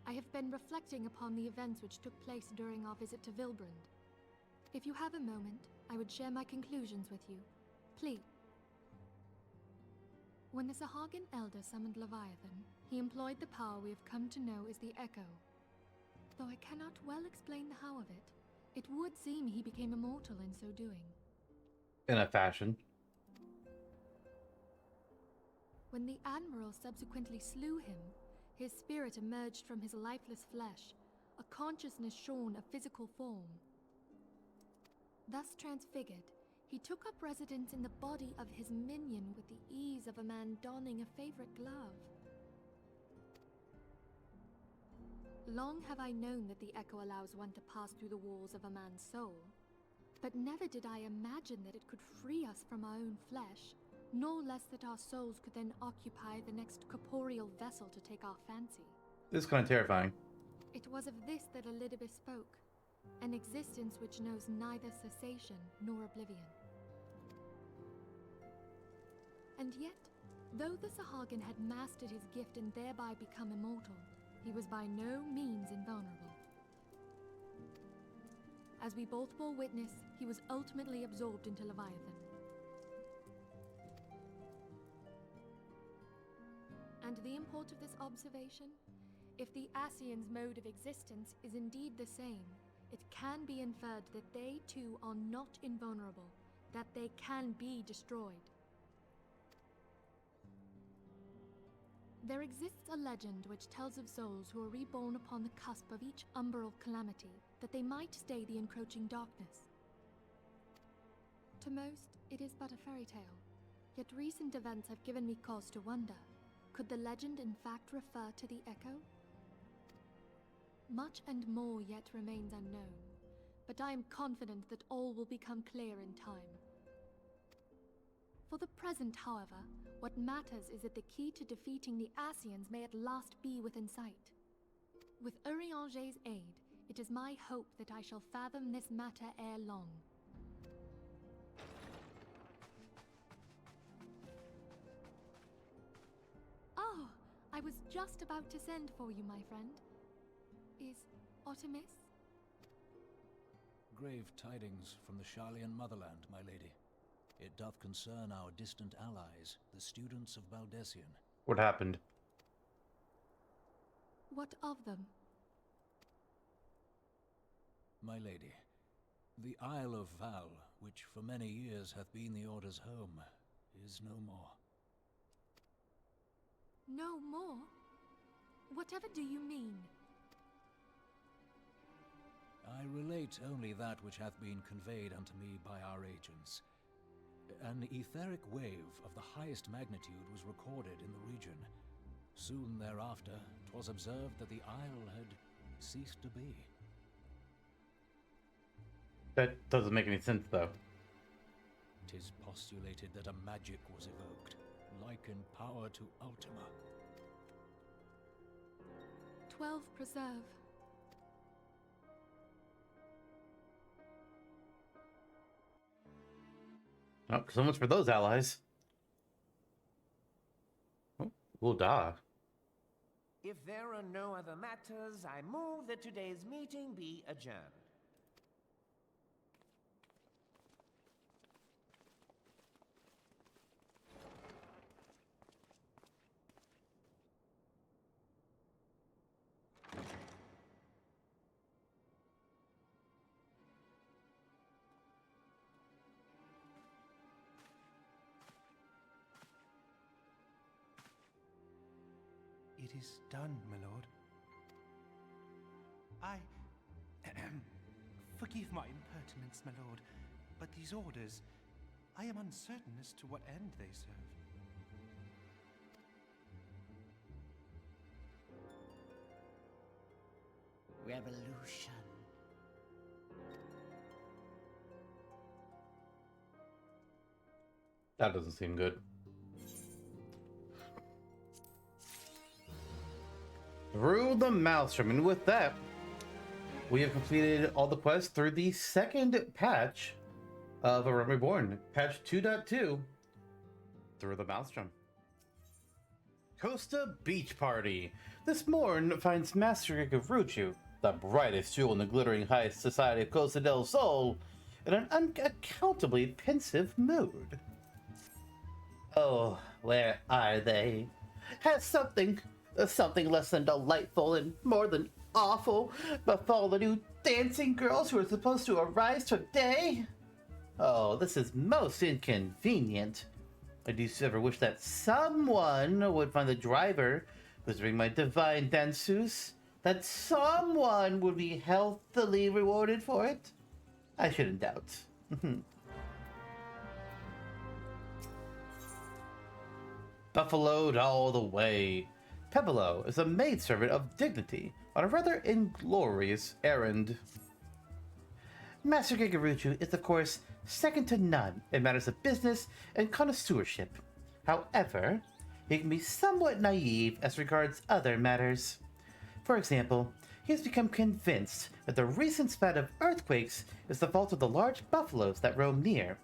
I have been reflecting upon the events which took place during our visit to Vilbrand. If you have a moment, I would share my conclusions with you. Please. When the Sahagin Elder summoned Leviathan, he employed the power we have come to know as the Echo. Though I cannot well explain the how of it, it would seem he became immortal in so doing. In a fashion. When the Admiral subsequently slew him, his spirit emerged from his lifeless flesh, a consciousness shorn of physical form. Thus transfigured, he took up residence in the body of his minion with the ease of a man donning a favorite glove. Long have I known that the Echo allows one to pass through the walls of a man's soul, but never did I imagine that it could free us from our own flesh, nor less that our souls could then occupy the next corporeal vessel to take our fancy. This is kind of terrifying. It was of this that Ul'dah spoke, an existence which knows neither cessation nor oblivion. And yet, though the Sahagin had mastered his gift and thereby become immortal, he was by no means invulnerable. As we both bore witness, he was ultimately absorbed into Leviathan. And the import of this observation? If the Ascians' mode of existence is indeed the same, it can be inferred that they too are not invulnerable, that they can be destroyed. There exists a legend which tells of souls who are reborn upon the cusp of each umbral calamity, that they might stay the encroaching darkness. To most, it is but a fairy tale, yet recent events have given me cause to wonder. Could the legend in fact refer to the Echo? Much and more yet remains unknown, but I am confident that all will become clear in time. For the present, however, what matters is that the key to defeating the Ascians may at last be within sight. With Urianger's aid, it is my hope that I shall fathom this matter ere long. Oh, I was just about to send for you, my friend. Is aught amiss? Grave tidings from the Sharlayan motherland, my lady. It doth concern our distant allies, the students of Baldesion. What happened? What of them? My lady, the Isle of Val, which for many years hath been the Order's home, is no more. No more? Whatever do you mean? I relate only that which hath been conveyed unto me by our agents. An etheric wave of the highest magnitude was recorded in the region. Soon thereafter, 'twas observed that the isle had ceased to be. That doesn't make any sense, though. 'Tis postulated that a magic was evoked, like in power to Ultima. 12 preserve. Oh, so much for those allies. Oh, Ul'dah. If there are no other matters, I move that today's meeting be adjourned. It is done, my lord. Forgive my impertinence, my lord, but these orders, I am uncertain as to what end they serve. Revolution. That doesn't seem good. Through the Maelstrom, and with that, we have completed all the quests through the second patch of Realm Reborn, patch 2.2, through the Maelstrom. Costa Beach Party. This morn finds Master Gagaruchu, the brightest jewel in the glittering high society of Costa del Sol, in an unaccountably pensive mood. Oh, where are they? Has something less than delightful and more than awful befall the new dancing girls who are supposed to arise today? Oh, this is most inconvenient. I do ever wish that someone would find the driver who's bringing my divine danseuse, that someone would be healthily rewarded for it. I shouldn't doubt. Buffaloed all the way. Pebolo is a maidservant of dignity on a rather inglorious errand. Master Gagaruchu is, of course, second to none in matters of business and connoisseurship. However, he can be somewhat naive as regards other matters. For example, he has become convinced that the recent spat of earthquakes is the fault of the large buffaloes that roam near.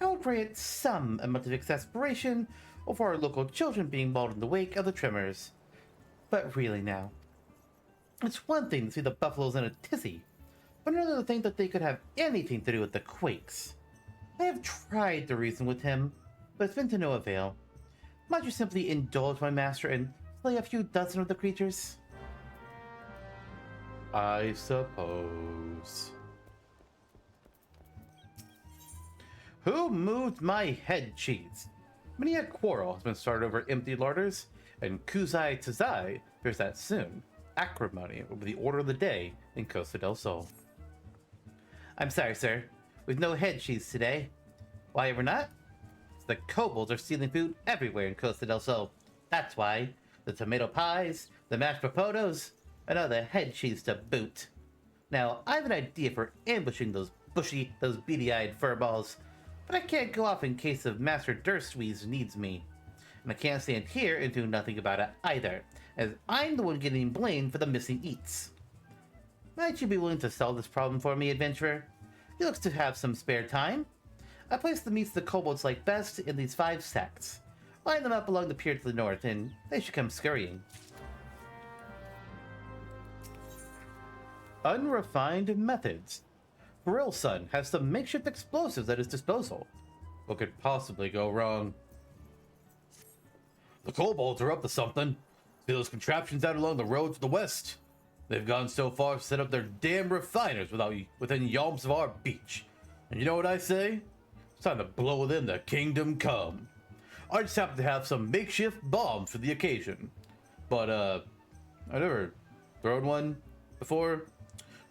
I will grant some amount of exasperation over our local children being mauled in the wake of the tremors. But really now, it's one thing to see the buffaloes in a tizzy, but another to think that they could have anything to do with the quakes. I have tried to reason with him, but it's been to no avail. Might you simply indulge my master and slay a few dozen of the creatures? I suppose. Who moved my head cheese? Many a quarrel has been started over empty larders, and Kuzai Tazai fears that soon acrimony will be the order of the day in Costa del Sol. I'm sorry, sir. We've no head cheese today. Why ever not? The kobolds are stealing food everywhere in Costa del Sol. That's why. The tomato pies, the mashed potatoes, and all the head cheese to boot. Now, I have an idea for ambushing those beady-eyed furballs, but I can't go off in case of Master Durstweeze needs me. And I can't stand here and do nothing about it either, as I'm the one getting blamed for the missing eats. Might you be willing to solve this problem for me, adventurer? He looks to have some spare time. I place the meats the kobolds like best in these 5 sacks. Line them up along the pier to the north, and they should come scurrying. Unrefined methods. Whorl's son has some makeshift explosives at his disposal. What could possibly go wrong? The kobolds are up to something. See those contraptions out along the road to the west? They've gone so far as to set up their damn refiners within yalms of our beach. And you know what I say? It's time to blow them the kingdom come. I just happen to have some makeshift bombs for the occasion. But, I never thrown one before.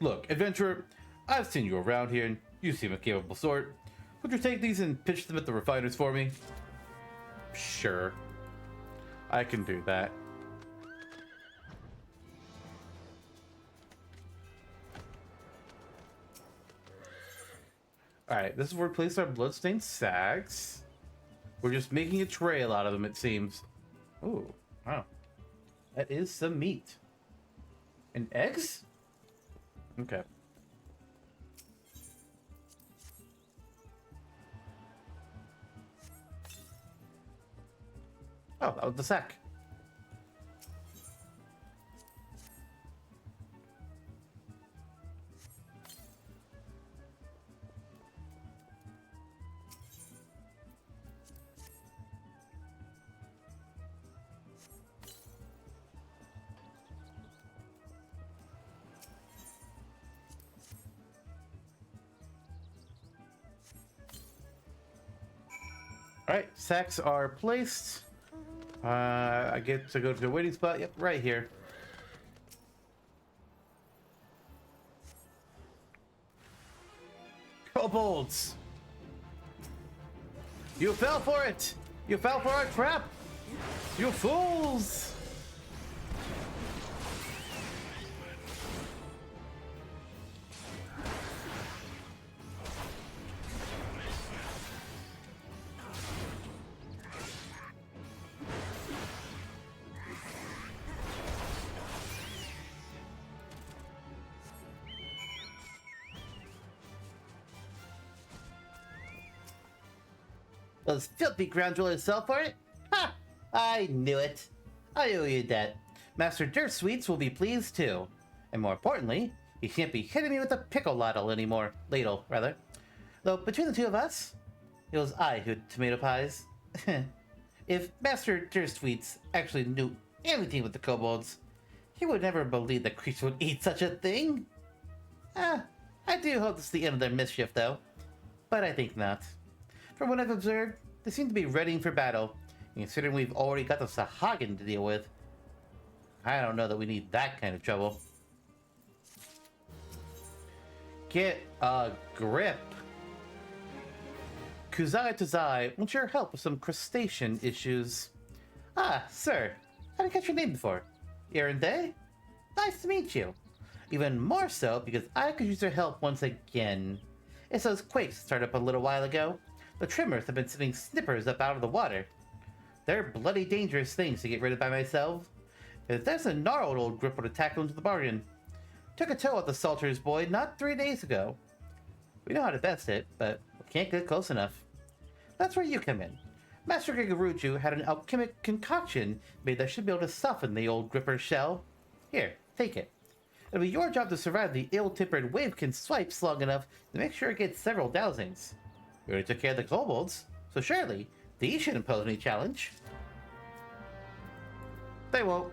Look, adventurer, I've seen you around here, and you seem a capable sort. Would you take these and pitch them at the refiners for me? Sure. I can do that. Alright, this is where we place our bloodstained sacks. We're just making a trail out of them, it seems. Ooh, wow. That is some meat. And eggs? Okay. Oh, that was the sack. Alright, sacks are placed. I get to go to the waiting spot. Yep, right here. Kobolds! You fell for it! You fell for our trap! You fools! Those filthy ground dwellers fell for it? Ha! I knew it. I owe you that. Master Dirt Sweets will be pleased too. And more importantly, he can't be hitting me with a pickle ladle anymore. Ladle, rather. Though between the two of us, it was I who had tomato pies. If Master Dirt Sweets actually knew anything with the kobolds, he would never believe the creature would eat such a thing. I do hope this is the end of their mischief though. But I think not. From what I've observed, they seem to be readying for battle. And considering we've already got the Sahagin to deal with, I don't know that we need that kind of trouble. Get a grip. Kuzai Tazai wants your help with some crustacean issues. Ah, sir. I didn't catch your name before. Irinde? Nice to meet you. Even more so because I could use your help once again. It's those quakes started up a little while ago. The trimmers have been sending snippers up out of the water. They're bloody dangerous things to get rid of by myself. If there's a gnarled old gripper to tackle into the bargain. Took a toe at the Salters boy not 3 days ago. We know how to best it, but we can't get close enough. That's where you come in. Master Gigaruju had an alchemic concoction made that should be able to soften the old gripper's shell. Here, take it. It'll be your job to survive the ill-tempered wavekin swipes long enough to make sure it gets several dousings. We already took care of the kobolds, so surely these shouldn't pose any challenge. They won't.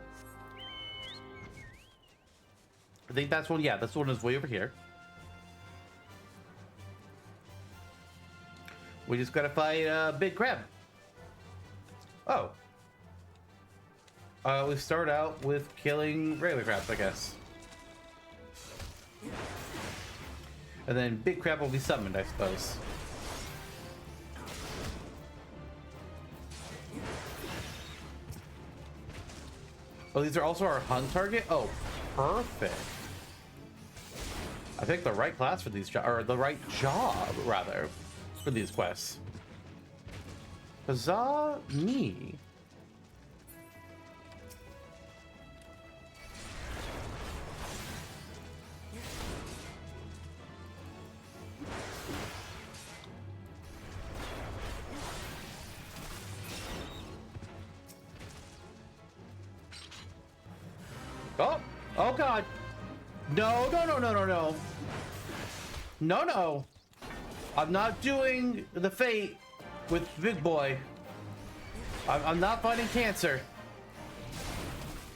I think that's one, yeah, that's the one that's way over here. We just gotta fight Big Crab. Oh. We start out with killing regular crabs, I guess. And then Big Crab will be summoned, I suppose. Oh, these are also our hunt target? Oh, perfect. I picked the right class for these or the right job, rather, for these quests. Huzzah me. Oh, oh God. No, no, no, no, no, no. No, no. I'm not doing the fate with Big Boy. I'm not fighting cancer.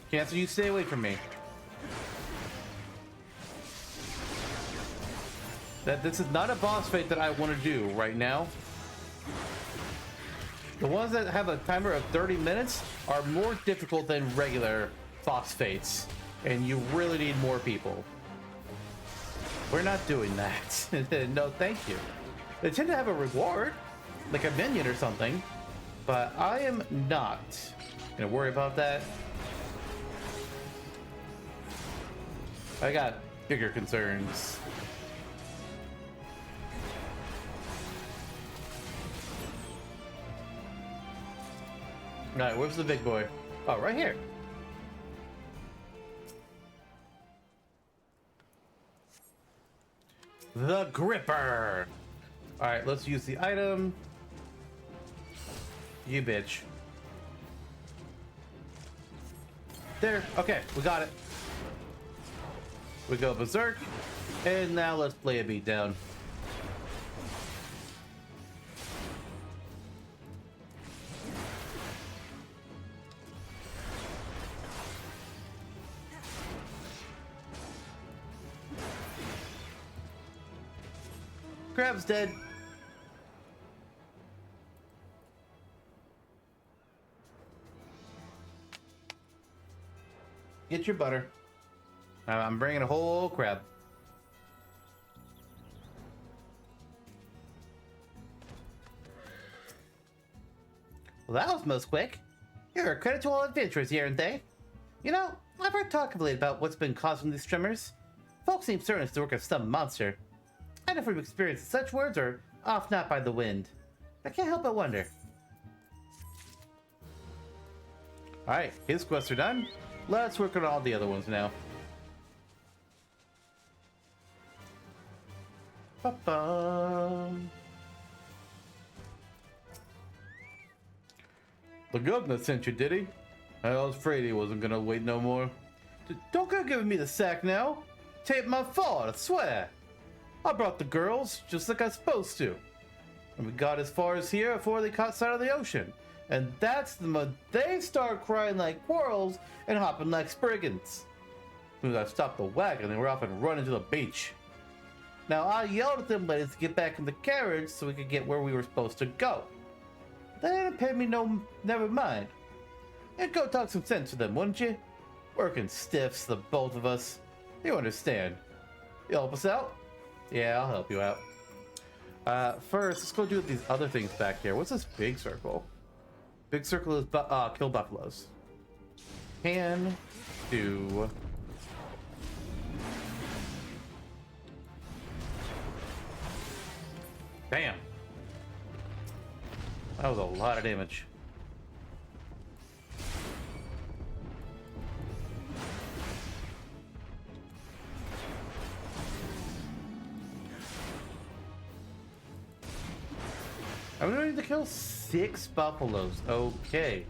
Cancer, you stay away from me. This is not a boss fight that I want to do right now. The ones that have a timer of 30 minutes are more difficult than regular boss fights, and you really need more people. We're not doing that. No, thank you. They tend to have a reward, like a minion or something, but I am not gonna worry about that. I got bigger concerns. Alright, where's the big boy? Oh, right here. The Gripper! Alright, let's use the item. You bitch. There, okay, we got it. We go berserk, and now let's play a beat down. Crab's dead. Get your butter. I'm bringing a whole crab. Well, that was most quick. You're a credit to all adventurers here, aren't they? You know, I've heard talk of late about what's been causing these tremors. Folks seem certain it's the work of some monster. I don't know if we've experienced such words or off not by the wind. I can't help but wonder. Alright, his quests are done. Let's work on all the other ones now. Ba-bum. The governor sent you, did he? I was afraid he wasn't gonna wait no more. Don't go giving me the sack now. Tain't my fault, I swear. I brought the girls, just like I was supposed to. And we got as far as here before they caught sight of the ocean. And that's the moment they start crying like Whorls and hopping like Spriggans. As soon as I stopped the wagon, they were off and running to the beach. Now I yelled at them ladies to get back in the carriage so we could get where we were supposed to go. They didn't pay me no, never mind. And go talk some sense to them, wouldn't you? Working stiffs, the both of us. You understand. You help us out? Yeah, I'll help you out. First, let's go do these other things back here. What's this big circle? Big circle is kill buffaloes. Can do. Bam. That was a lot of damage. I'm gonna need to kill 6 buffaloes. Okay.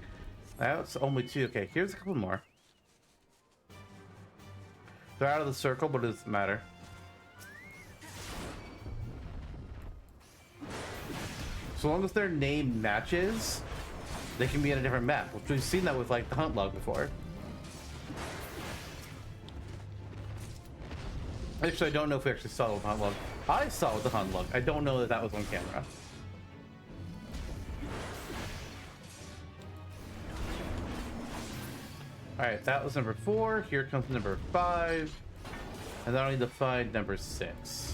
That's only 2. Okay, here's a couple more. They're out of the circle, but it doesn't matter. So long as their name matches, they can be in a different map, which we've seen that with like the hunt log before. Actually, I don't know if we actually saw it with the hunt log. I saw it with the hunt log. I don't know that that was on camera. Alright, that was number 4. Here comes number 5. And then I need to find number 6.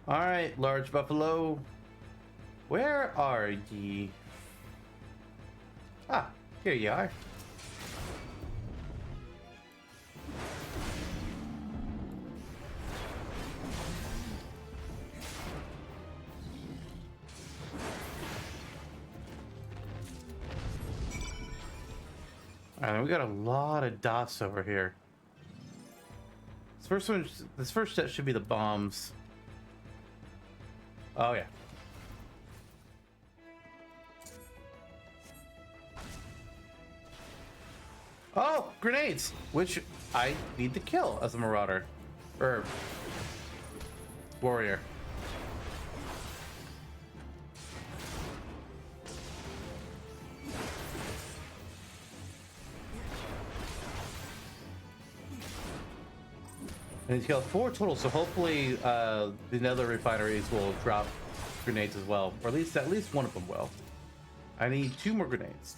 Alright, large buffalo. Where are ye? Ah, here you are. Alright, we got a lot of dots over here. This first set should be the bombs. Oh yeah. Oh, grenades, which I need to kill as a marauder or warrior. And he's got 4 total, so hopefully the nether refineries will drop grenades as well, or at least one of them will. I need 2 more grenades.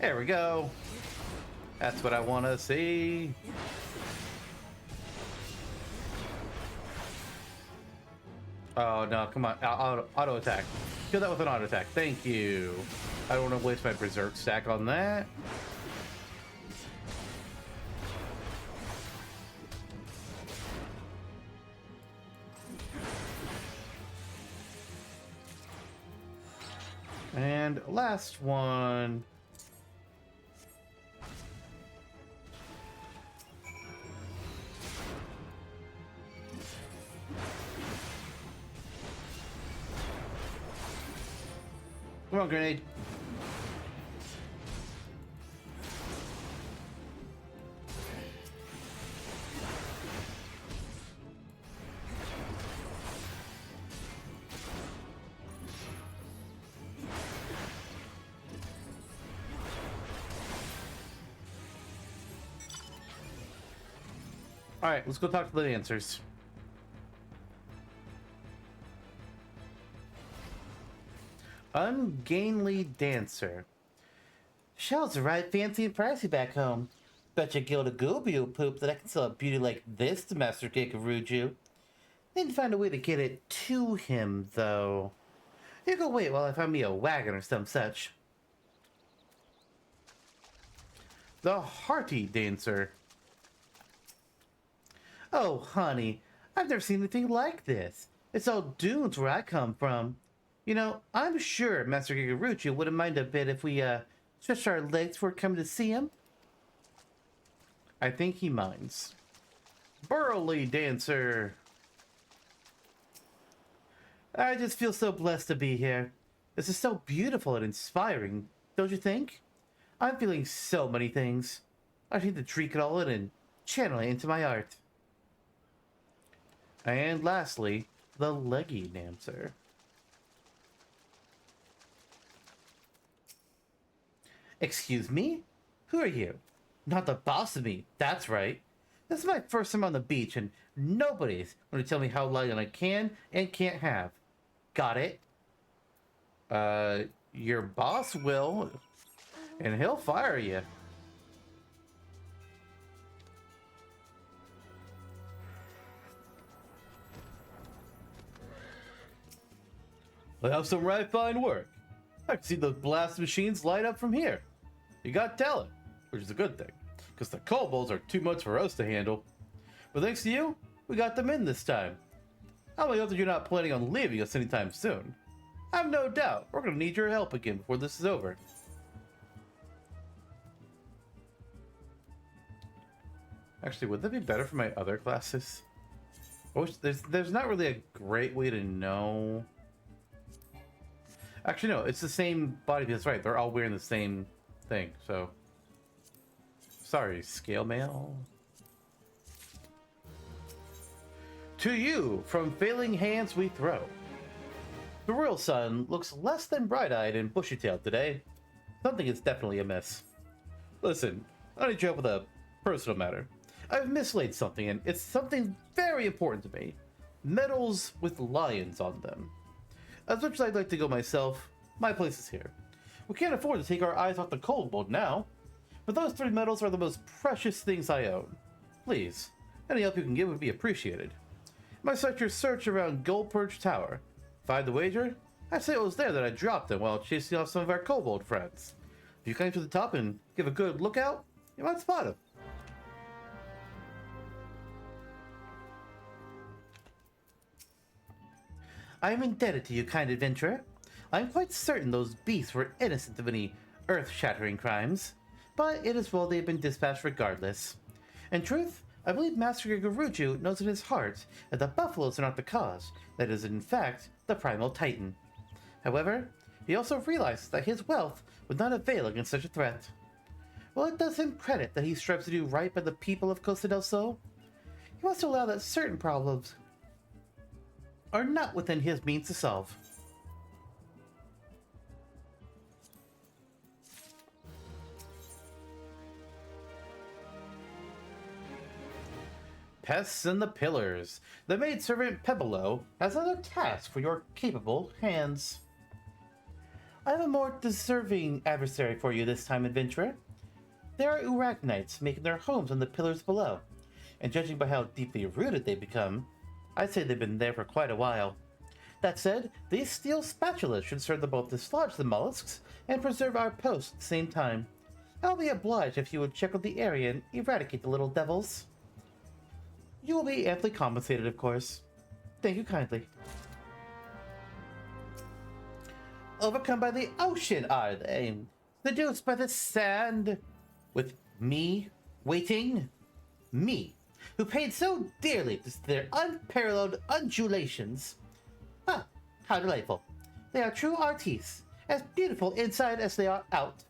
There we go. That's what I want to see. Oh no! Come on, auto attack. Kill that with an auto attack. Thank you. I don't want to waste my berserk stack on that. And last one. Come on, grenade. All right, let's go talk to the dancers. Ungainly dancer. Shells are right fancy and pricey back home. Betcha Gilda Gooby will poop that I can sell a beauty like this to Master Gikaruju. Need to find a way to get it to him, though. You go wait while I find me a wagon or some such. The Hearty Dancer. Oh, honey, I've never seen anything like this. It's all dunes where I come from. You know, I'm sure Master Gikaruju wouldn't mind a bit if we, stretched our legs before coming to see him. I think he minds. Burly Dancer. I just feel so blessed to be here. This is so beautiful and inspiring, don't you think? I'm feeling so many things. I need to drink it all in and channel it into my art. And lastly, the Leggy Dancer. Excuse me? Who are you? Not the boss of me, that's right. This is my first time on the beach, and nobody's going to tell me how light I can and can't have. Got it? Your boss will, and he'll fire you. Well, have some right fine work. I can see the blast machines light up from here. You got talent, which is a good thing, because the kobolds are too much for us to handle. But thanks to you, we got them in this time. How many hope that you're not planning on leaving us anytime soon? I have no doubt we're going to need your help again before this is over. Actually, would that be better for my other classes? There's not really a great way to know. Actually, no, it's the same body. That's right. They're all wearing the same thing. So, sorry, scale mail. To you, from failing hands we throw. The royal sun looks less than bright-eyed and bushy-tailed today. Something is definitely amiss. Listen, I need your help with a personal matter. I've mislaid something, and it's something very important to me. Medals with lions on them. As much as I'd like to go myself, my place is here. We can't afford to take our eyes off the kobold now. But those 3 medals are the most precious things I own. Please, any help you can give would be appreciated. You might start your search around Gold Perch Tower. If I had to wager, I'd say it was there that I dropped them while chasing off some of our kobold friends. If you climb to the top and give a good lookout, you might spot them. I am indebted to you, kind adventurer. I am quite certain those beasts were innocent of any earth-shattering crimes, but it is well they have been dispatched regardless. In truth, I believe Master Gikaruju knows in his heart that the buffaloes are not the cause, that is in fact the primal titan. However, he also realizes that his wealth would not avail against such a threat. While it does him credit that he strives to do right by the people of Costa del Sol, he wants to allow that certain problems are not within his means to solve. Pests and the Pillars. The maidservant Pebolo has another task for your capable hands. I have a more deserving adversary for you this time, adventurer. There are Arachnites making their homes on the pillars below, and judging by how deeply rooted they become, I'd say they've been there for quite a while. That said, these steel spatulas should serve to both dislodge the mollusks and preserve our post at the same time. I'll be obliged if you would check out the area and eradicate the little devils. You will be amply compensated, of course. Thank you kindly. Overcome by the ocean, are they? Seduced by the sand? With me waiting? Me, who paid so dearly to their unparalleled undulations. Ah, how delightful. They are true artistes, as beautiful inside as they are out.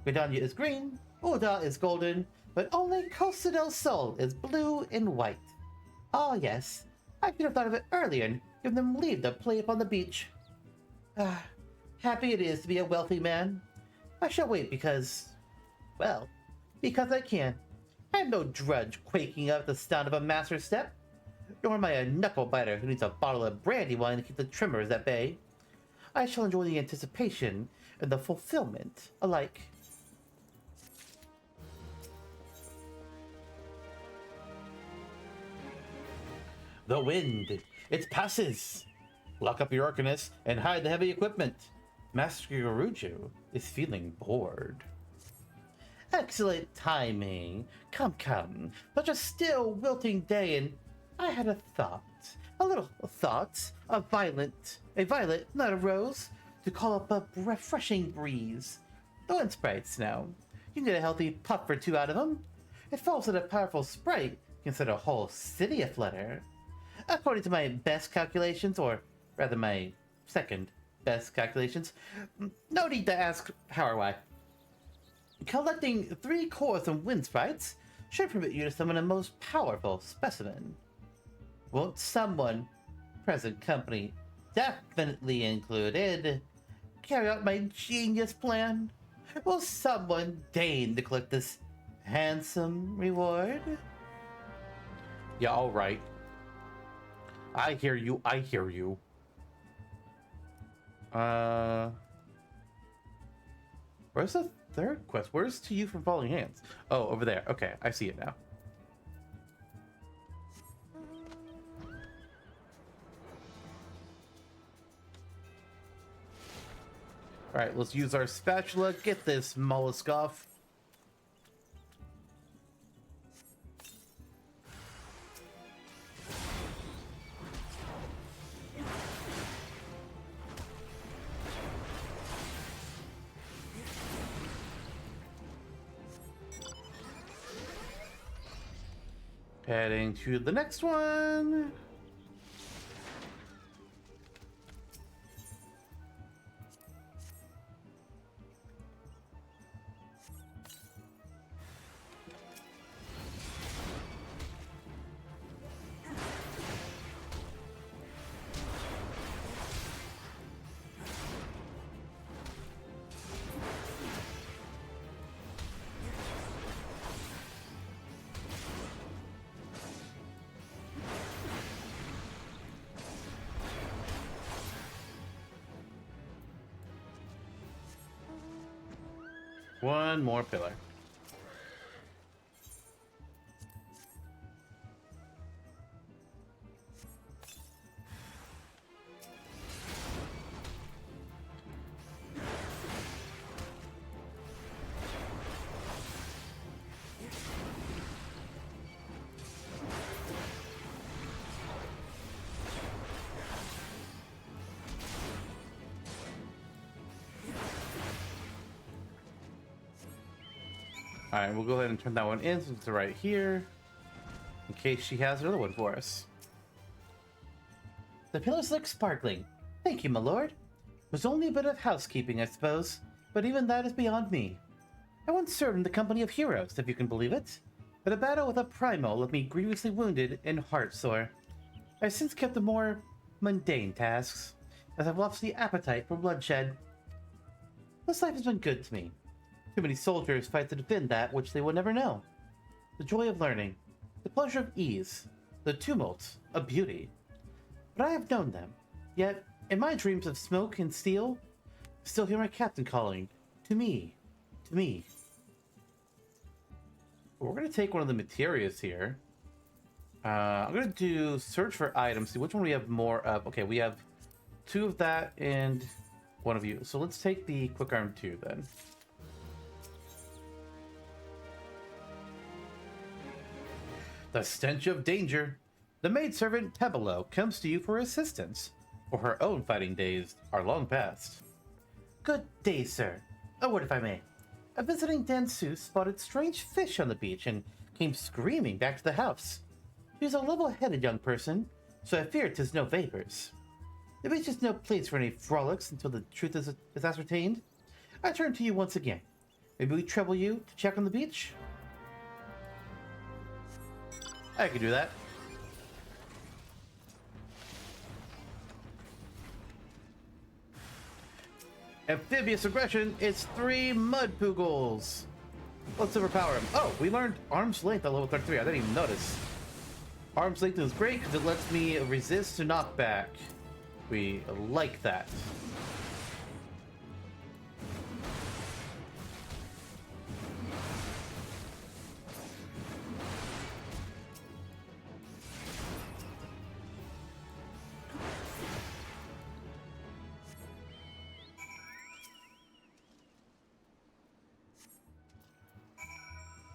Gridania is green, Ul'dah is golden, but only Costa del Sol is blue and white. Ah, yes, I should have thought of it earlier and given them leave to play upon the beach. Ah, happy it is to be a wealthy man. I shall wait because, well, because I can. I am no drudge quaking up at the sound of a master step, nor am I a knuckle-biter who needs a bottle of brandy wine to keep the trimmers at bay. I shall enjoy the anticipation and the fulfillment alike. The wind, it passes! Lock up your arcanus and hide the heavy equipment. Master Yoruju is feeling bored. Excellent timing. Come, come. Such a still, wilting day, and I had a thought. A little thought. A violet, not a rose, to call up a refreshing breeze. The wind sprites now. You can get a healthy puff or two out of them. It falls that a powerful sprite can set a whole city aflutter. According to my best calculations, or rather my second best calculations, no need to ask how or why. Collecting 3 cores and wind sprites should permit you to summon a most powerful specimen. Won't someone, present company definitely included, carry out my genius plan? Will someone deign to collect this handsome reward? Yeah, alright. I hear you, I hear you. Where's the third quest? Where's To You from Falling Hands? Oh, over there. Okay, I see it now. Alright, let's use our spatula. Get this mollusk off. Heading to the next one. One more pillar. Alright, we'll go ahead and turn that one in since it's right here, in case she has another one for us. The pillars look sparkling. Thank you, my lord. It was only a bit of housekeeping, I suppose, but even that is beyond me. I once served in the company of heroes, if you can believe it, but a battle with a primal left me grievously wounded and heartsore. I've since kept the more mundane tasks, as I've lost the appetite for bloodshed. This life has been good to me. Too many soldiers fight to defend that which they will never know. The joy of learning, the pleasure of ease, the tumult of beauty. But I have known them. Yet, in my dreams of smoke and steel, I still hear my captain calling, to me, to me. We're going to take one of the materials here. I'm going to do search for items, see which one we have more of. Okay, we have 2 of that and 1 of you. So let's take the quick arm 2 then. The stench of danger. The maidservant Pebelo comes to you for assistance, for her own fighting days are long past. Good day, sir. A word if I may. A visiting danseuse spotted strange fish on the beach and came screaming back to the house. She's a level-headed young person, so I fear 'tis no vapors. The beach is no place for any frolics until the truth is ascertained. I turn to you once again. Maybe we trouble you to check on the beach? I can do that. Amphibious aggression, it's 3 mud poogles. Let's overpower him. Oh, we learned arm's length at level 33. I didn't even notice. Arm's length is great because it lets me resist to knockback. We like that.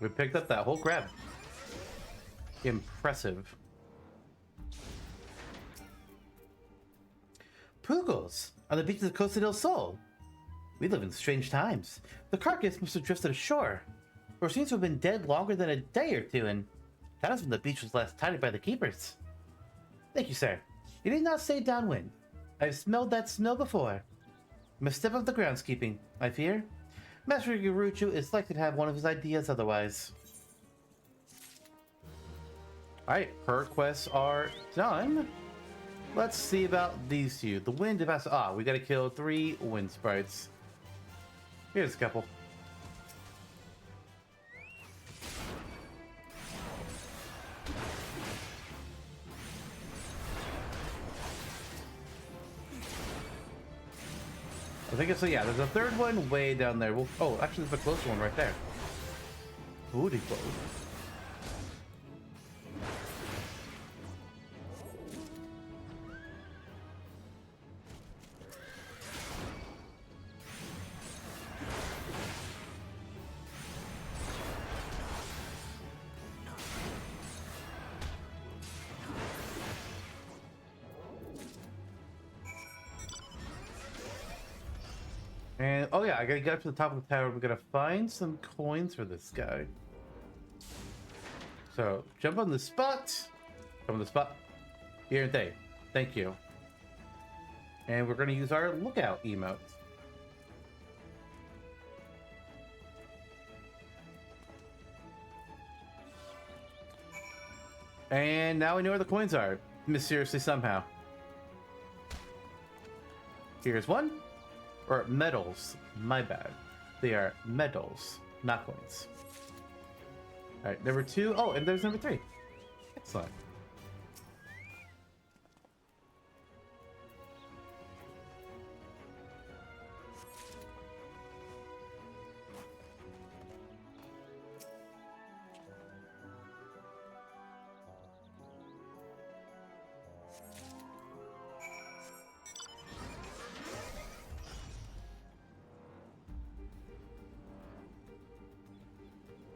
We picked up that whole crab. Impressive. Poogles on the beach of the Costa del Sol. We live in strange times. The carcass must have drifted ashore, or seems to have been dead longer than a day or two, and that is when the beach was last tidied by the keepers. Thank you, sir. You need not stay downwind. I've smelled that smell before. Misstep of the groundskeeping, I fear. Master Garuchu is likely to have one of his ideas otherwise. Alright, her quests are done. Let's see about these two. The wind ambassador. Ah, we gotta kill 3 wind sprites. Here's a couple. I think it's so. Yeah, there's a 3rd one way down there. We'll, oh, actually, there's a closer one right there. Booty close. And, oh yeah, I gotta get up to the top of the tower. We're gonna find some coins for this guy. So, jump on the spot. Jump on the spot. Here and there. Thank you. And we're gonna use our lookout emote. And now we know where the coins are. Mysteriously somehow. Here's one. Or medals. My bad. They are medals, not coins. Alright, number 2. Oh, and there's number 3. Excellent.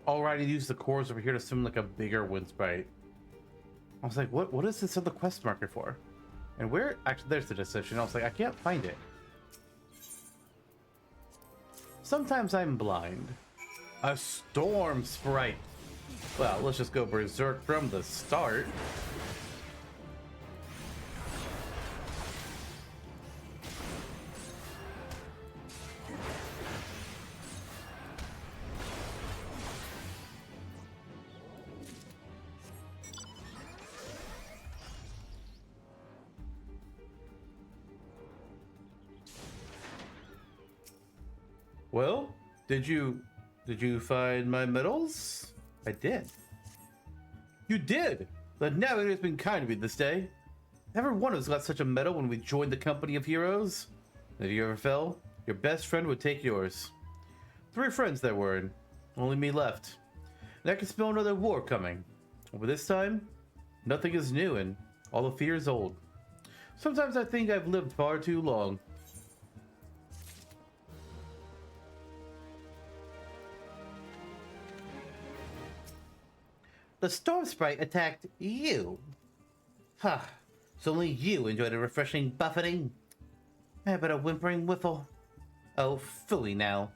Alright, I use the cores over here to summon like a bigger wind sprite. I was like, what is this other quest marker for? And where? Actually, there's the decision. I was like, I can't find it. Sometimes I'm blind. A storm sprite. Well, let's just go berserk from the start. Well, did you find my medals? I did. You did! The navigator has been kind to me this day. Every one of us got such a medal when we joined the company of heroes. If you ever fell, your best friend would take yours. 3 friends there were, and only me left. And I can smell another war coming. But this time, nothing is new and all the fear is old. Sometimes I think I've lived far too long. The storm sprite attacked you. Huh. So only you enjoyed a refreshing buffeting? But a whimpering whiffle. Oh, phooey now.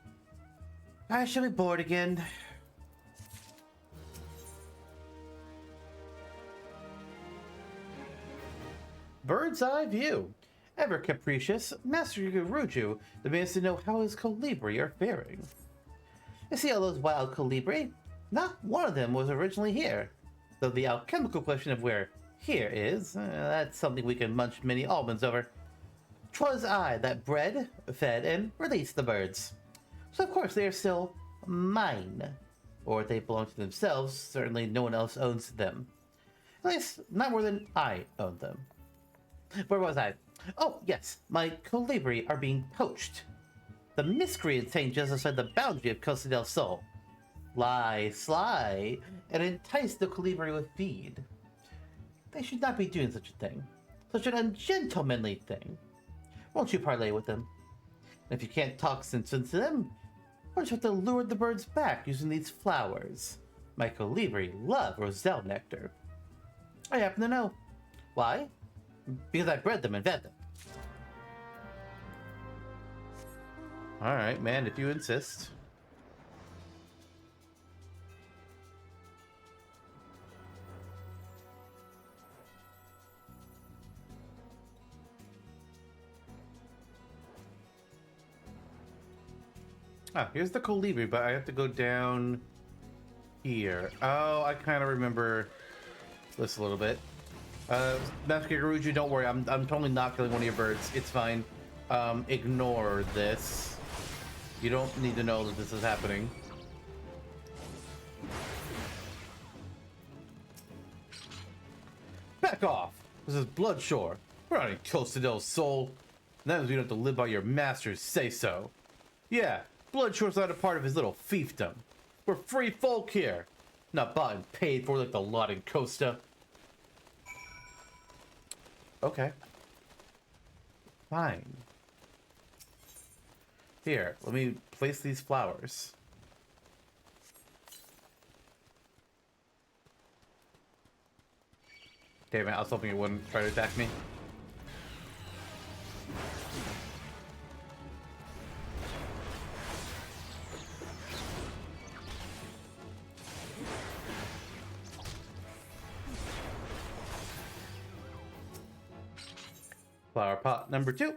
I shall be bored again. Bird's eye view. Ever capricious, Master Yaruju demands to know how his colibri are faring. You see all those wild colibri? Not one of them was originally here. Though the alchemical question of where here is, that's something we can munch many almonds over. 'Twas I that bred, fed, and released the birds. So of course they are still mine. Or if they belong to themselves, certainly no one else owns them. At least, not more than I own them. Where was I? Oh, yes, my colibri are being poached. The miscreants hang just outside the boundary of Costa del Sol. Lie sly, and entice the colibri with feed. They should not be doing such a thing. Such an ungentlemanly thing. Won't you parley with them? And if you can't talk sense into them, we'll just have to lure the birds back using these flowers. My colibri love roselle nectar. I happen to know. Why? Because I bred them and fed them. Alright, man, if you insist. Ah, here's the colibri, but I have to go down here. Oh, I kind of remember this a little bit. Master Yaruju, don't worry. I'm totally not killing one of your birds. It's fine. Ignore this. You don't need to know that this is happening. Back off! This is Bloodshore. We're not in Costa del Sol. That means we don't have to live by your master's say-so. Yeah, Bloodshore's not a part of his little fiefdom. We're free folk here. Not bought and paid for like the lot in Costa. Okay. Fine. Here, let me place these flowers. Damn it, I was hoping it wouldn't try to attack me. Flower pot number 2.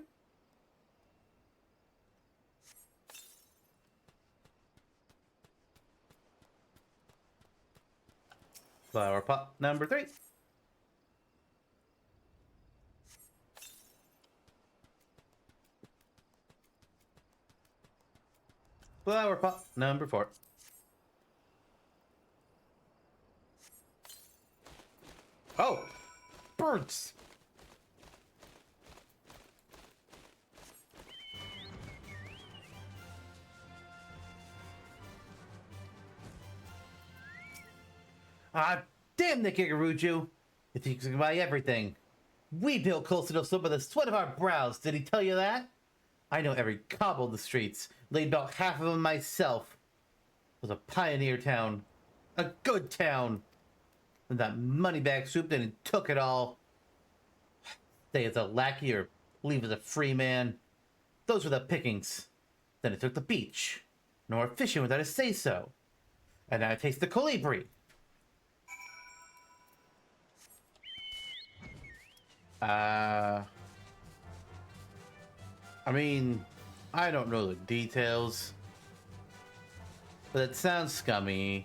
Flower pot number 3. Flower pot number 4. Oh! Birds! Ah, damn Nick Yaruju! You think you can buy everything. We built Costa del Sol by the sweat of our brows, did he tell you that? I know every cobble of the streets, laid about half of them myself. It was a pioneer town. A good town. And that moneybag swooped in and took it all. Stay as a lackey or leave as a free man. Those were the pickings. Then it took the beach. No more fishing without a say-so. And now I taste the colibri. I mean, I don't know the details, but it sounds scummy.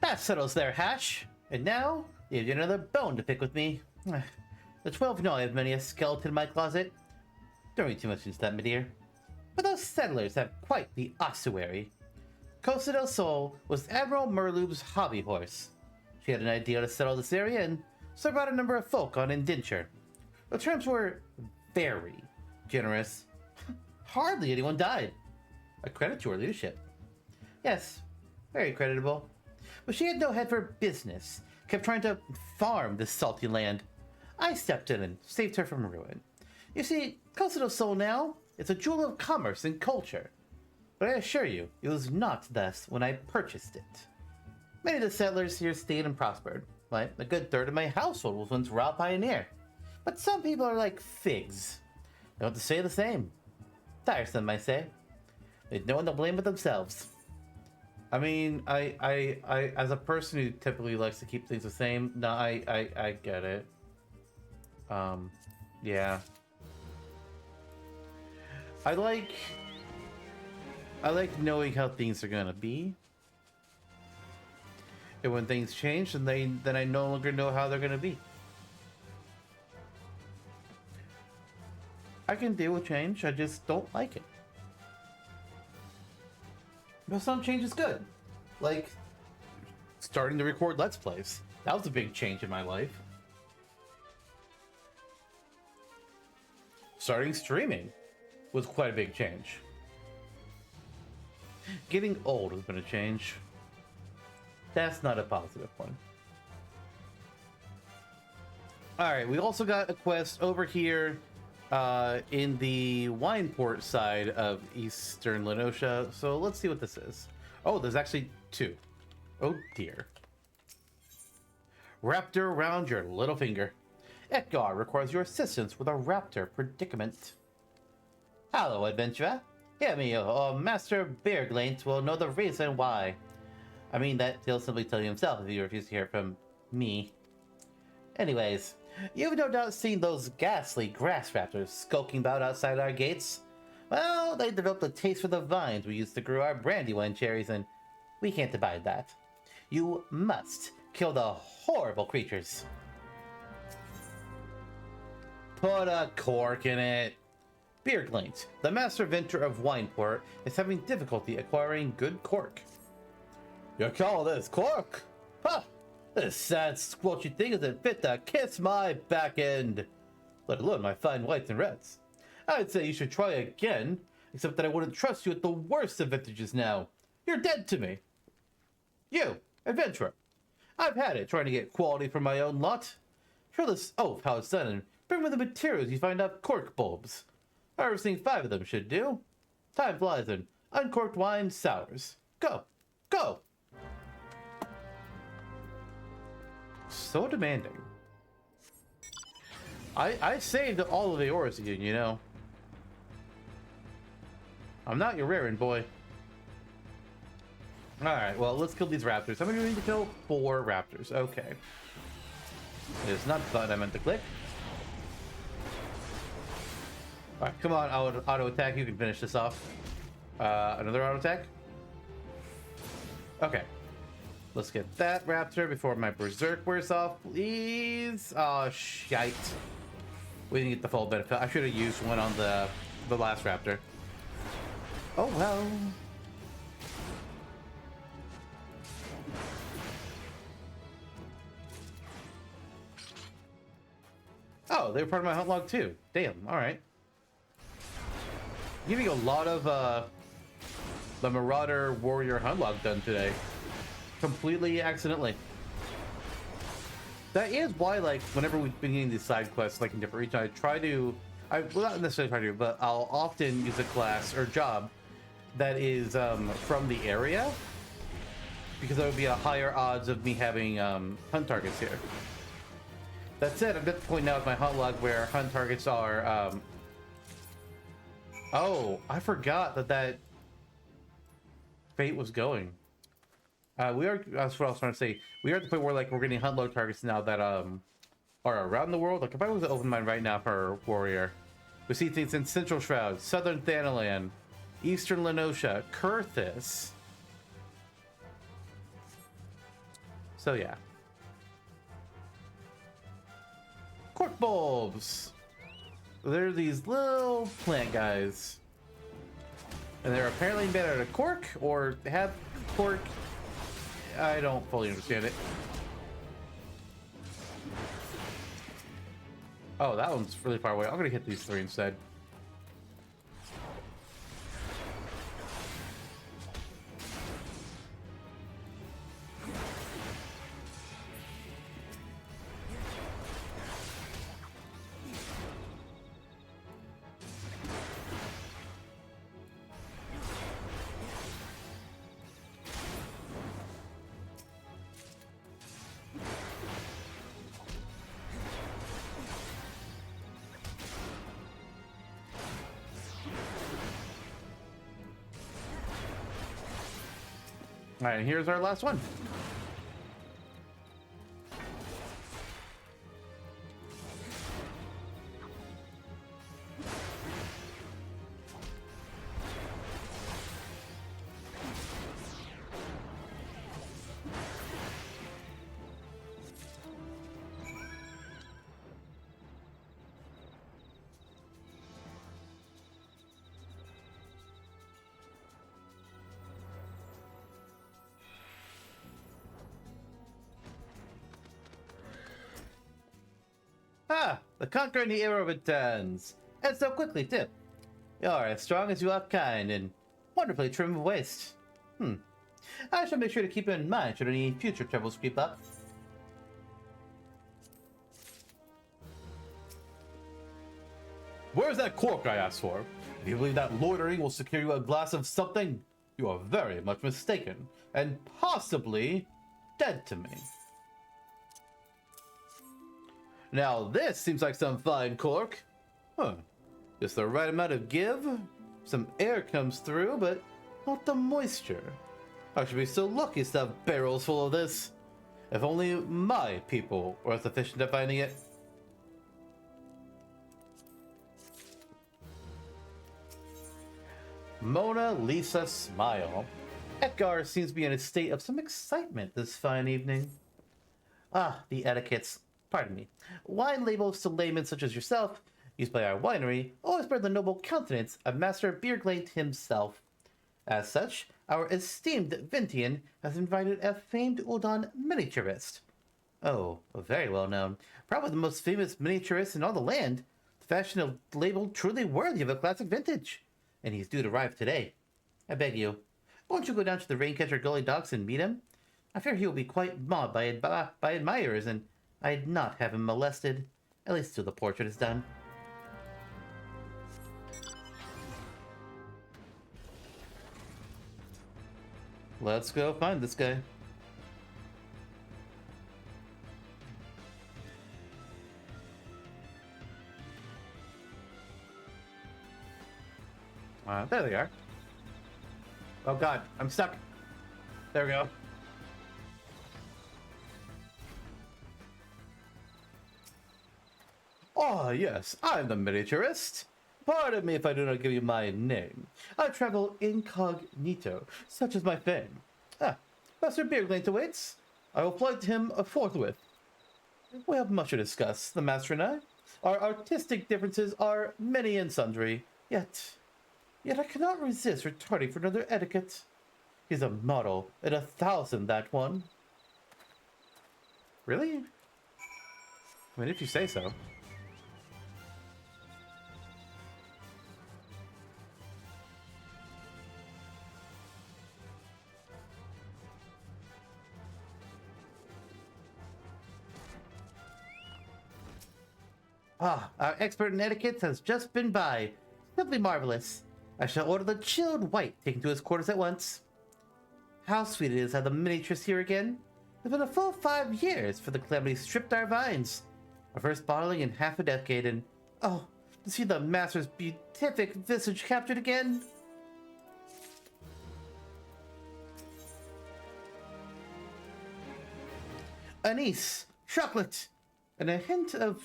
That settles their hash. And now, you have another bone to pick with me. The 12 know I have many a skeleton in my closet. Don't read too much into that, my dear. But those settlers have quite the ossuary. Costa del Sol was Admiral Merloob's hobby horse. She had an idea to settle this area and serve out a number of folk on indenture. The terms were very generous. hardly anyone died. A credit to her leadership. Yes, very creditable. But she had no head for business, kept trying to farm this salty land. I stepped in and saved her from ruin. You see, Costa del Sol now, it's a jewel of commerce and culture. But I assure you, it was not thus when I purchased it. Many of the settlers here stayed and prospered. Like, a good third of my household was once raw pioneer. But some people are like figs. They want to say the same. Tiresome, I say. There's no one to blame but themselves. I mean, I as a person who typically likes to keep things the same, no, I get it. Yeah. I like knowing how things are gonna be. And when things change, then I no longer know how they're gonna be. I can deal with change, I just don't like it. But some change is good. Like, starting to record Let's Plays. That was a big change in my life. Starting streaming was quite a big change. Getting old has been a change. That's not a positive one. Alright, we also got a quest over here in the wine port side of Eastern Lenosha. So let's see what this is. Oh, there's actually two. Oh dear. Raptor around your little finger. Edgar requires your assistance with a raptor predicament. Hello, adventurer. Hear me, or Master Bearglaint will know the reason why. I mean, that he'll simply tell you himself if you refuse to hear from me. Anyways, you've no doubt seen those ghastly grass raptors skulking about outside our gates. Well, they developed a taste for the vines we used to grow our brandywine cherries, and we can't abide that. You must kill the horrible creatures. Put a cork in it. Beardlaint, the master venture of Wineport, is having difficulty acquiring good cork. You call this cork? Huh! This sad squelchy thing isn't fit to kiss my back end, let alone my fine whites and reds. I'd say you should try again, except that I wouldn't trust you at the worst of vintages now. You're dead to me. You, adventurer. I've had it trying to get quality from my own lot. Show this oaf how it's done and bring me the materials you find out cork bulbs. Harvesting 5 of them should do. Time flies and uncorked wine sours. Go! Go! So demanding. I saved all of the ores again, you know. I'm not your raring boy. Alright, well, let's kill these raptors. How many do we need to kill? 4 raptors. Okay. It is not the button I meant to click. Alright, come on, auto attack. You can finish this off. Another auto attack? Okay. Let's get that raptor before my berserk wears off, please. Oh, shite. We didn't get the full benefit. I should have used one on the last raptor. Oh, well. Oh, they were part of my hunt log too. Damn, alright. Giving a lot of the Marauder Warrior hunt log done today. Completely accidentally. That is why, like, whenever we've been getting these side quests, like in different regions, well, not necessarily try to, but I'll often use a class or job that is from the area, because there would be a higher odds of me having hunt targets here. That said, I'm at the point now with my hunt log where hunt targets are. Oh, I forgot that fate was going. That's what I was trying to say. We are at the point where, like, we're getting hunt log targets now that are around the world. Like, if I was to open mine right now for Warrior, we see things in Central Shroud, Southern Thanalan, Eastern Lenosha, Kurthis. So yeah. Cork bulbs. They're these little plant guys, and they're apparently made out of cork or have cork. I don't fully understand it. Oh, that one's really far away. I'm gonna hit these 3 instead. Alright, here's our last one. Ah, the conquering hero returns. And so quickly, too. You are as strong as you are kind and wonderfully trim of waist. I shall make sure to keep it in mind should any future troubles creep up. Where's that cork I asked for? If you believe that loitering will secure you a glass of something, you are very much mistaken, and possibly dead to me. Now this seems like some fine cork. Just the right amount of give. Some air comes through, but not the moisture. I should be so lucky to have barrels full of this. If only my people were sufficient at finding it. Mona Lisa smile. Edgar seems to be in a state of some excitement this fine evening. Ah, the etiquettes. Pardon me. Wine labels to laymen such as yourself, used by our winery, always bear the noble countenance of Master Beerglade himself. As such, our esteemed Vintian has invited a famed Ul'dah miniaturist. Oh, very well known. Probably the most famous miniaturist in all the land. The fashion of label truly worthy of a classic vintage. And he's due to arrive today. I beg you, won't you go down to the Raincatcher Gully Docks and meet him? I fear he will be quite mauled by admirers, and I'd not have him molested, at least till the portrait is done. Let's go find this guy. There they are. Oh god, I'm stuck. There we go. Ah, yes, I'm the miniaturist. Pardon me if I do not give you my name. I travel incognito, such is my fame. Master Beerglade awaits. I will fly to him forthwith. We have much to discuss, the master and I. Our artistic differences are many and sundry, yet I cannot resist returning for another etiquette. He's a model in 1,000, that one. Really? I mean, if you say so. Ah, our expert in etiquette has just been by. Simply marvelous. I shall order the chilled white taken to his quarters at once. How sweet it is to have the miniatures here again. It's been a full 5 years for the calamity stripped our vines. Our first bottling in half a decade, and oh, to see the master's beatific visage captured again. Anise, chocolate, and a hint of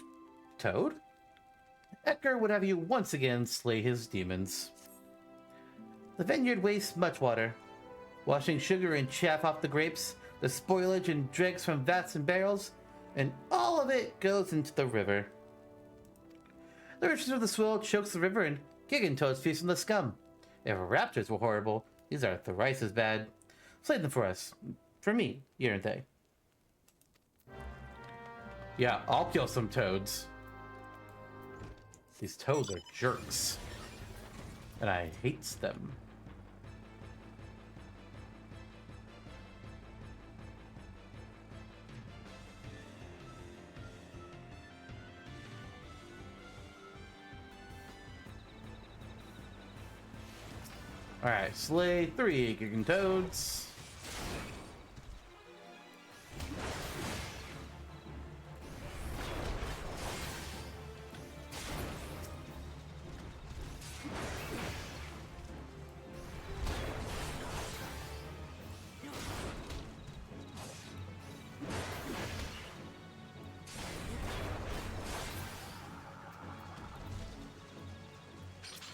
toad? Edgar would have you once again slay his demons. The vineyard wastes much water, washing sugar and chaff off the grapes, the spoilage and dregs from vats and barrels, and all of it goes into the river. The richness of the swill chokes the river, and gigan toads feast on the scum. If raptors were horrible, these are thrice as bad. Slay them for us. For me, Yerente. Yeah, I'll kill some toads. These toads are jerks. And I hate them. Alright, slay 3 gigan toads.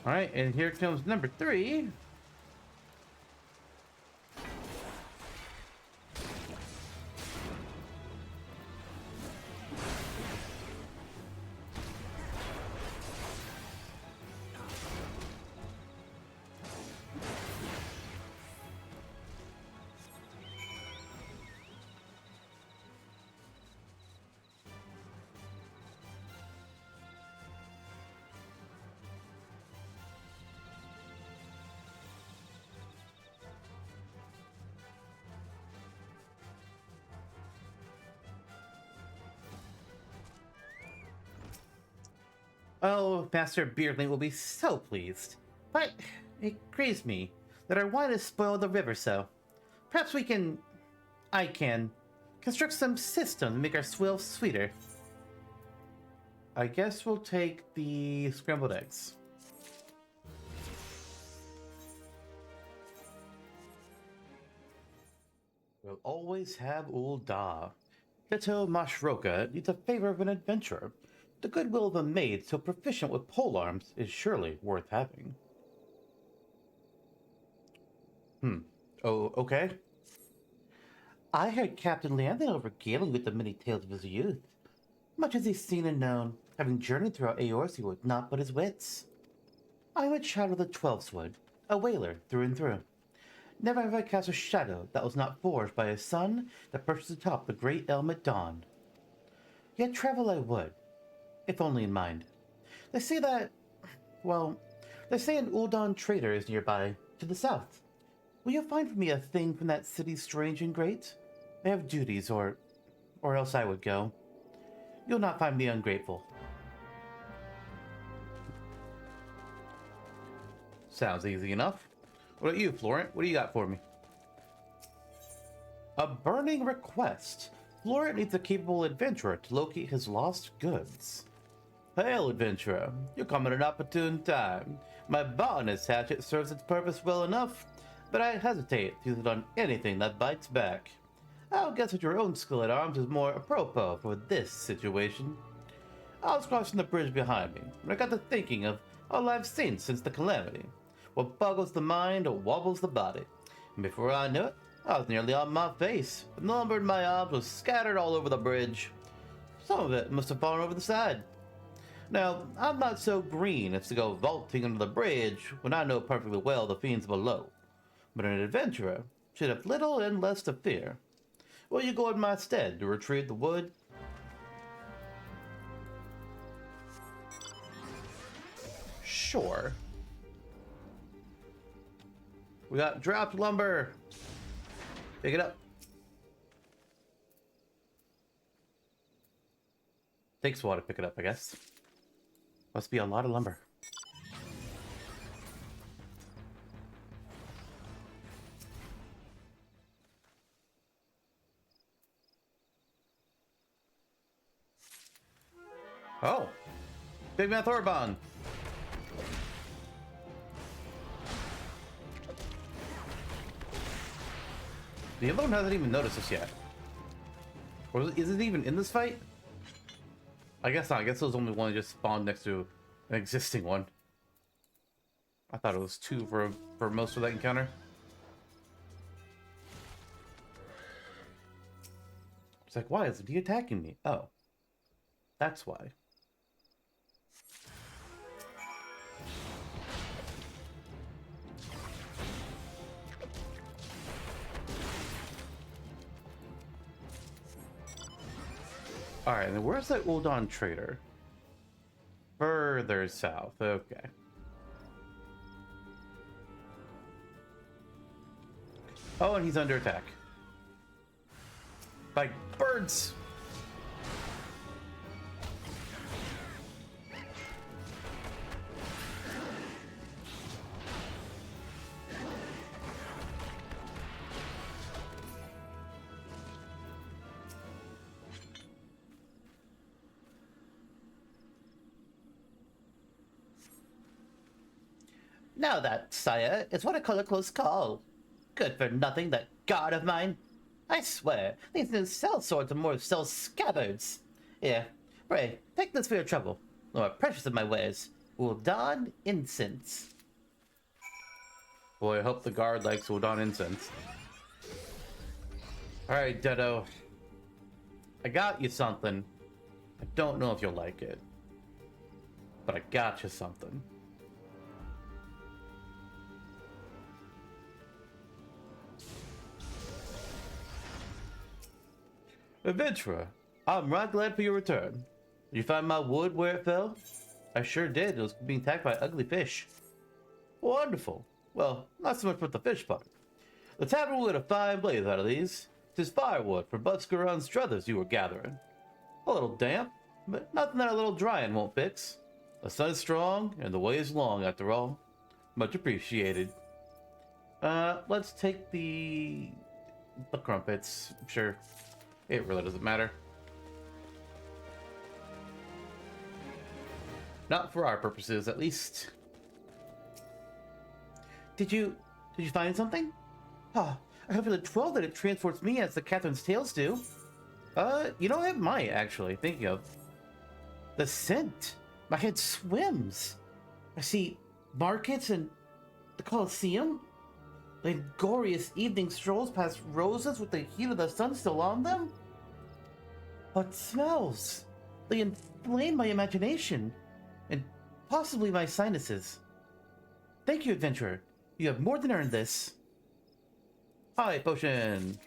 All right, and here comes number 3. Oh, Master Beardling will be so pleased. But it grieves me that our wine has spoiled the river so. Perhaps I can, construct some system to make our swill sweeter. I guess we'll take the scrambled eggs. We'll always have Ul'dah. Little Mashroka needs a favor of an adventurer. The goodwill of a maid so proficient with polearms is surely worth having. Oh, okay. I heard Captain Leandro regaling with the many tales of his youth. Much as he's seen and known, having journeyed throughout Eorzea with naught but his wits. I'm a child of the Twelveswood, a whaler through and through. Never have I cast a shadow that was not forged by a sun that perches atop the great elm at dawn. Yet travel I would, if only in mind. They say that, well, they say an Ul'dah trader is nearby, to the south. Will you find for me a thing from that city strange and great? I have duties, or else I would go. You'll not find me ungrateful. Sounds easy enough. What about you, Florent? What do you got for me? A burning request. Florent needs a capable adventurer to locate his lost goods. Hail, adventurer. You come at an opportune time. My botanist hatchet serves its purpose well enough, but I hesitate to use it on anything that bites back. I'll guess that your own skill at arms is more apropos for this situation. I was crossing the bridge behind me, and I got to thinking of all I've seen since the calamity. What boggles the mind wobbles the body. And before I knew it, I was nearly on my face, and the lumber in my arms was scattered all over the bridge. Some of it must have fallen over the side. Now, I'm not so green as to go vaulting under the bridge when I know perfectly well the fiend's below. But an adventurer should have little and less to fear. Will you go in my stead to retrieve the wood? Sure. We got dropped lumber. Pick it up. Takes a while to pick it up, I guess. Must be a lot of lumber. Oh, Big Mouth Orbon. The other one hasn't even noticed this yet. Or is it even in this fight? I guess not. I guess it was only one that just spawned next to an existing one. I thought it was 2 for most of that encounter. It's like, why isn't he attacking me? Oh, that's why. Alright, and then where's that Ul'dah trader? Further south, okay. Oh, and he's under attack. By birds! Now that, sire, is what I call a close call. Good for nothing, that god of mine. I swear, these new cell swords are more cell scabbards. Here, pray, take this for your trouble. More precious of my wares. Ul'dah incense. Boy, I hope the guard likes Ul'dah incense. Alright, Dedo. I got you something. I don't know if you'll like it. But I got you something. Adventurer, I'm right glad for your return. Did you find my wood where it fell? I sure did. It was being attacked by ugly fish. Wonderful. Well, not so much with the fish part. The tavern will get a fine blaze out of these. 'Tis firewood for Butsker Struthers you were gathering. A little damp, but nothing that a little drying won't fix. The sun is strong, and the way is long, after all. Much appreciated. Let's take the crumpets. Sure. It really doesn't matter. Not for our purposes, at least. Did you find something? Ah, I hope for the 12 that it transports me as the Catherine's tales do. You know, it might, actually, thinking of. The scent. My head swims. I see markets and the Colosseum. The glorious evening strolls past roses with the heat of the sun still on them. What smells? They inflame my imagination. And possibly my sinuses. Thank you, adventurer. You have more than earned this. Hi, potion.